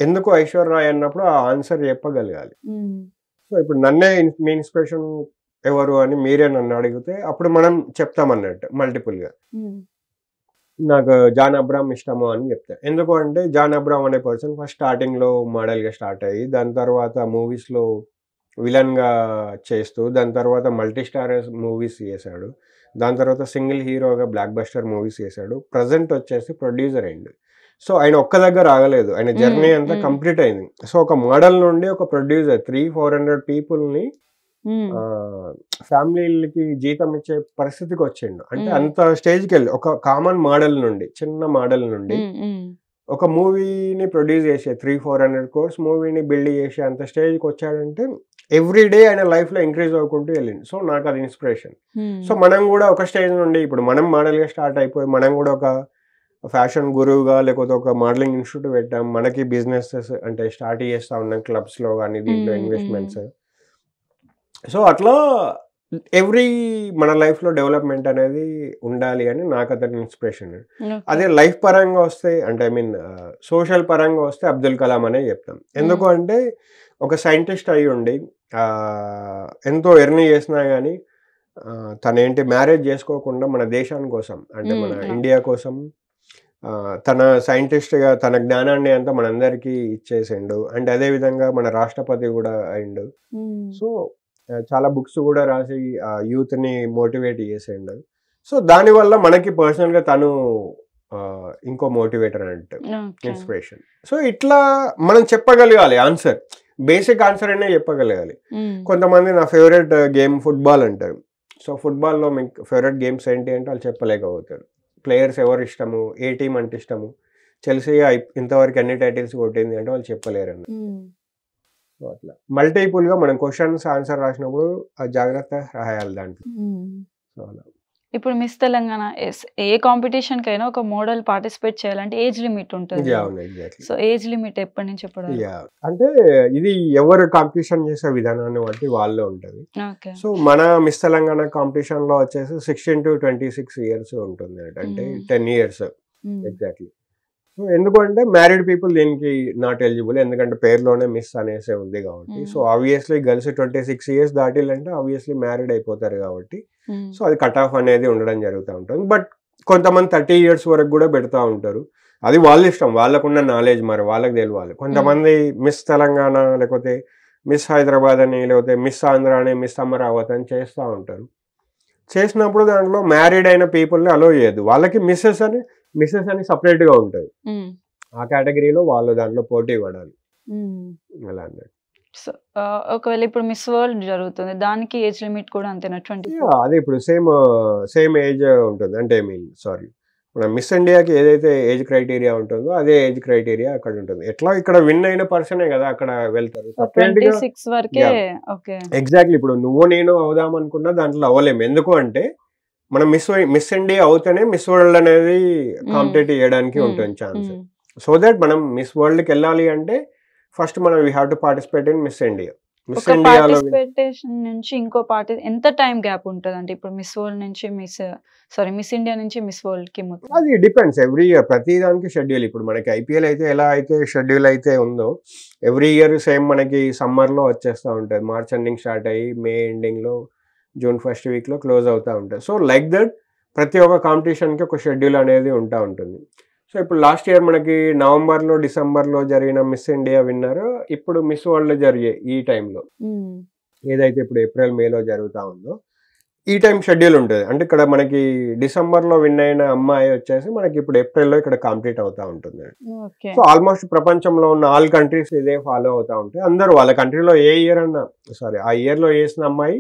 ఎందుకు ఐశ్వర్య రాయ్ అన్నప్పుడు ఆ ఆన్సర్ చెప్పగలగాలి. సో ఇప్పుడు నన్నే మీ ఇన్స్పిరేషన్ ఎవరు అని మీరే నన్ను అడిగితే అప్పుడు మనం చెప్తామన్నట్టు మల్టిపుల్గా. నాకు జాన్ అబ్రామ్ ఇష్టము అని చెప్తా. ఎందుకు అంటే జాన్ అబ్రామ్ అనే పర్సన్ ఫస్ట్ స్టార్టింగ్లో మోడల్గా స్టార్ట్ అయ్యి దాని తర్వాత మూవీస్లో విలన్గా చేస్తూ దాని తర్వాత మల్టీ స్టార్ మూవీస్ చేశాడు. దాని తర్వాత సింగిల్ హీరోగా బ్లాక్ బస్టర్ మూవీస్ చేశాడు. ప్రజెంట్ వచ్చేసి ప్రొడ్యూసర్ అయింది. సో ఆయన ఒక్క దగ్గర ఆగలేదు, ఆయన జర్నీ అంతా కంప్లీట్ అయింది. సో ఒక మోడల్ నుండి ఒక ప్రొడ్యూసర్ 300-400 పీపుల్ని ఫ్యామిలీలకి జీతం ఇచ్చే పరిస్థితికి వచ్చిండు. అంటే అంత స్టేజ్కి వెళ్ళి ఒక కామన్ మోడల్ నుండి చిన్న మోడల్ నుండి ఒక మూవీని ప్రొడ్యూస్ చేసే 300-400 crores మూవీని బిల్డ్ చేసే అంత స్టేజ్కి వచ్చాడంటే ఎవ్రీ డే ఆయన లైఫ్లో ఇంక్రీజ్ అవ్వకుంటూ వెళ్ళింది. సో నాకు అది ఇన్స్పిరేషన్. సో మనం కూడా ఒక స్టేజ్ నుండి ఇప్పుడు మనం మోడల్గా స్టార్ట్ అయిపోయి మనం కూడా ఒక ఫ్యాషన్ గురువుగా లేకపోతే ఒక మోడలింగ్ ఇన్స్టిట్యూట్ పెట్టాం. మనకి బిజినెసెస్ అంటే స్టార్ట్ చేస్తూ ఉన్నాం క్లబ్స్లో కానీ దీంట్లో ఇన్వెస్ట్మెంట్స్. సో అట్లా ఎవ్రీ మన లైఫ్లో డెవలప్మెంట్ అనేది ఉండాలి అని నాకు అతని ఇన్స్పిరేషన్. అదే లైఫ్ పరంగా వస్తే అంటే ఐ మీన్ సోషల్ పరంగా వస్తే అబ్దుల్ కలాం అనే చెప్తాం. ఎందుకు అంటే ఒక సైంటిస్ట్ అయి ఉండి ఎంతో ఎర్నీ చేసినా కానీ తనేంటి మ్యారేజ్ చేసుకోకుండా మన దేశాని కోసం అంటే మన ఇండియా కోసం తన సైంటిస్ట్గా తన జ్ఞానాన్ని అంతా మనందరికీ ఇచ్చేసిండు. అండ్ అదేవిధంగా మన రాష్ట్రపతి కూడా అయిండు. సో చాలా బుక్స్ కూడా రాసి యూత్ని మోటివేట్ చేసిండు. సో దానివల్ల మనకి పర్సనల్గా తను ఇంకో మోటివేటర్ అన్నట్టు ఇన్స్పిరేషన్. సో ఇట్లా మనం చెప్పగలగాలి ఆన్సర్, బేసిక్ ఆన్సర్ అయినా చెప్పగలగాలి. కొంతమంది నా ఫేవరెట్ గేమ్ ఫుట్బాల్ అంటారు. సో ఫుట్బాల్లో మీకు ఫేవరెట్ గేమ్స్ ఏంటి అంటే వాళ్ళు చెప్పలేకపోతారు. ప్లేయర్స్ ఎవరు ఇష్టము, ఏ టీం అంటే ఇష్టము, చెల్సీ ఇంతవరకు ఎన్ని టైటిల్స్ కొట్టింది అంటే వాళ్ళు చెప్పలేరు అన్న. సో అట్లా మల్టిపుల్గా మనం క్వశ్చన్స్ ఆన్సర్ రాసినప్పుడు జాగ్రత్త రాయాలి దాంట్లో. సో అలా ఇప్పుడు మిస్ తెలంగాణ ఏ కాంపిటీషన్ కైనా ఒక మోడల్ పార్టిసిపేట్ చేయాలంటే ఏజ్ లిమిట్ ఉంటుంది. సో ఏజ్ లిమిట్ ఎప్పటి నుంచి ఎప్పుడు? అంటే ఇది ఎవరు కాంపిటీషన్ చేసే విధానాన్ని బట్టి వాళ్ళే ఉంటుంది. సో మన మిస్ తెలంగాణ కాంపిటీషన్ లో వచ్చేసి 16 to 26 years ఉంటుంది, అంటే 10 years ఎగ్జాక్ట్లీ. సో ఎందుకంటే మ్యారీడ్ పీపుల్ దీనికి నాట్ ఎలిజిబుల్, ఎందుకంటే పేరులోనే మిస్ అనేసి ఉంది కాబట్టి. సో ఆబ్వియస్లీ గర్ల్స్ 26 years దాటిలంటే ఆబ్వియస్లీ మ్యారీడ్ అయిపోతారు కాబట్టి సో అది కట్ ఆఫ్ అనేది ఉండడం జరుగుతూ ఉంటుంది. బట్ కొంతమంది 30 years వరకు కూడా పెడతా ఉంటారు. అది వాళ్ళ ఇష్టం, వాళ్ళకున్న నాలెడ్జ్ మరి వాళ్ళకి తెలియాలి. కొంతమంది మిస్ తెలంగాణ లేకపోతే మిస్ హైదరాబాద్ అని లేకపోతే మిస్ ఆంధ్ర అని మిస్ అమరావతి అని చేస్తూ ఉంటారు. చేసినప్పుడు దాంట్లో మ్యారీడ్ అయిన పీపుల్ని అలో చేయదు, వాళ్ళకి మిస్సెస్ అని సపరేట్గా ఉంటుంది. ఆ కేటగిరీలో వాళ్ళు దాంట్లో పోటీ పడాలి అలా అన్నట్టు. సో ఒకవేళ ఇప్పుడు మిస్ వరల్డ్ జరుగుతుంది, దానికి ఏజ్ లిమిట్ కూడా అంతేనా? 24? అదే ఇప్పుడు సేమ్ ఏజ్ ఉంటుంది. అంటే సారీ, మన మిస్ ఇండియాకి ఏదైతే ఏజ్ క్రైటీరియా ఉంటుందో అదే ఏజ్ క్రైటీరియా అక్కడ ఉంటుంది. ఎట్లా ఇక్కడ విన్ అయిన పర్సనే కదా అక్కడ వెళ్తారు. 26 వరకే. Okay, exactly. ఇప్పుడు నువ్వు నేను అవుదాం అనుకున్నా దాంట్లో అవ్వలేము. ఎందుకు అంటే మనం మిస్ ఇండియా అవుతేనే మిస్ వరల్డ్ అనేది కాంపిటేట్ చేయడానికి ఉంటుంది ఛాన్స్. సో దట్ మనం మిస్ వరల్డ్కి వెళ్ళాలి అంటే ఫస్ట్ మనం we have to participate in miss India. Miss ఇండియాలో పార్టిసిపేషన్ నుంచి ఇంకో ఎంత టైం గ్యాప్ ఉంటుంది అంటే ఇప్పుడు మిస్ వరల్డ్ నుంచి మిస్ ఇండియా నుంచి మిస్ వరల్డ్ కి మొత్తం? అది డిపెండ్స్ ఎవ్రీ ఇయర్, ప్రతి దానికి షెడ్యూల్. ఇప్పుడు మనకి ఐపీఎల్ అయితే ఎలా అయితే షెడ్యూల్ అయితే ఉందో ఎవ్రీ ఇయర్ సేమ్ మనకి సమ్మర్లో వచ్చేస్తూ ఉంటుంది. మార్చ్ ఎండింగ్ స్టార్ట్ అయ్యి మే ఎండింగ్లో జూన్ ఫస్ట్ వీక్లో క్లోజ్ అవుతూ ఉంటుంది. సో లైక్ దట్ ప్రతి ఒక్క కాంపిటీషన్కి ఒక షెడ్యూల్ అనేది ఉంటా ఉంటుంది. సో ఇప్పుడు లాస్ట్ ఇయర్ మనకి నవంబర్లో డిసెంబర్లో జరిగిన మిస్ ఇండియా విన్నర్ ఇప్పుడు మిస్ వరల్డ్ జరిగే ఈ టైంలో ఏదైతే ఇప్పుడు ఏప్రిల్ మేలో జరుగుతూ ఉందో ఈ టైం షెడ్యూల్ ఉంటుంది. అంటే ఇక్కడ మనకి డిసెంబర్లో విన్ అయిన అమ్మాయి వచ్చేసి మనకి ఇప్పుడు ఏప్రిల్లో ఇక్కడ కంప్లీట్ అవుతూ ఉంటుంది. సో ఆల్మోస్ట్ ప్రపంచంలో ఉన్న ఆల్ కంట్రీస్ ఇదే ఫాలో అవుతూ ఉంటాయి. అందరూ వాళ్ళ కంట్రీలో ఏ ఇయర్ అన్నా ఆ ఇయర్లో వేసిన అమ్మాయి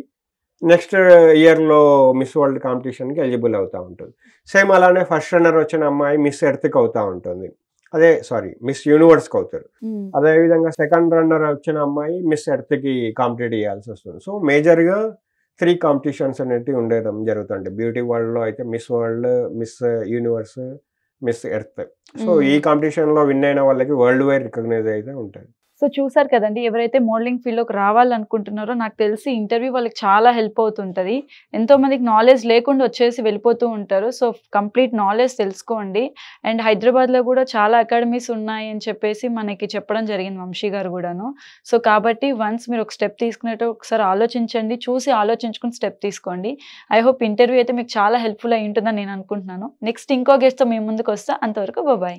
నెక్స్ట్ ఇయర్లో మిస్ వరల్డ్ కాంపిటీషన్కి ఎలిజిబుల్ అవుతూ ఉంటుంది. సేమ్ అలానే ఫస్ట్ రన్నర్ వచ్చిన అమ్మాయి మిస్ ఎర్త్కి అవుతూ ఉంటుంది, మిస్ యూనివర్స్కి అవుతారు. అదేవిధంగా సెకండ్ రన్నర్ వచ్చిన అమ్మాయి మిస్ ఎర్త్కి కాంపిటీట్ చేయాల్సి వస్తుంది. సో మేజర్గా 3 కాంపిటీషన్స్ అనేవి ఉండడం జరుగుతుంది. బ్యూటీ వరల్డ్లో అయితే miss world, miss universe, miss earth. So ఈ కాంపిటీషన్లో విన్ అయిన వాళ్ళకి వరల్డ్ వైడ్ రికగ్నైజ్ అయితే ఉంటుంది. సో చూసారు కదండి, ఎవరైతే మోడలింగ్ ఫీల్డ్లోకి రావాలనుకుంటున్నారో నాకు తెలిసి ఇంటర్వ్యూ వాళ్ళకి చాలా హెల్ప్ అవుతుంటుంది. ఎంతోమందికి నాలెడ్జ్ లేకుండా వచ్చేసి వెళ్ళిపోతూ ఉంటారు. సో కంప్లీట్ నాలెడ్జ్ తెలుసుకోండి. అండ్ హైదరాబాద్లో కూడా చాలా అకాడమీస్ ఉన్నాయి అని చెప్పేసి మనకి చెప్పడం జరిగింది వంశీ గారు కూడాను. సో కాబట్టి వన్స్ మీరు ఒక స్టెప్ తీసుకున్నట్టు ఒకసారి ఆలోచించండి, చూసి ఆలోచించుకుని స్టెప్ తీసుకోండి. ఐ హోప్ ఇంటర్వ్యూ అయితే మీకు చాలా హెల్ప్ఫుల్ అయి ఉంటుందని నేను అనుకుంటున్నాను. నెక్స్ట్ ఇంకో గెస్ట్తో మీ ముందుకు వస్తా. అంతవరకు బాయ్.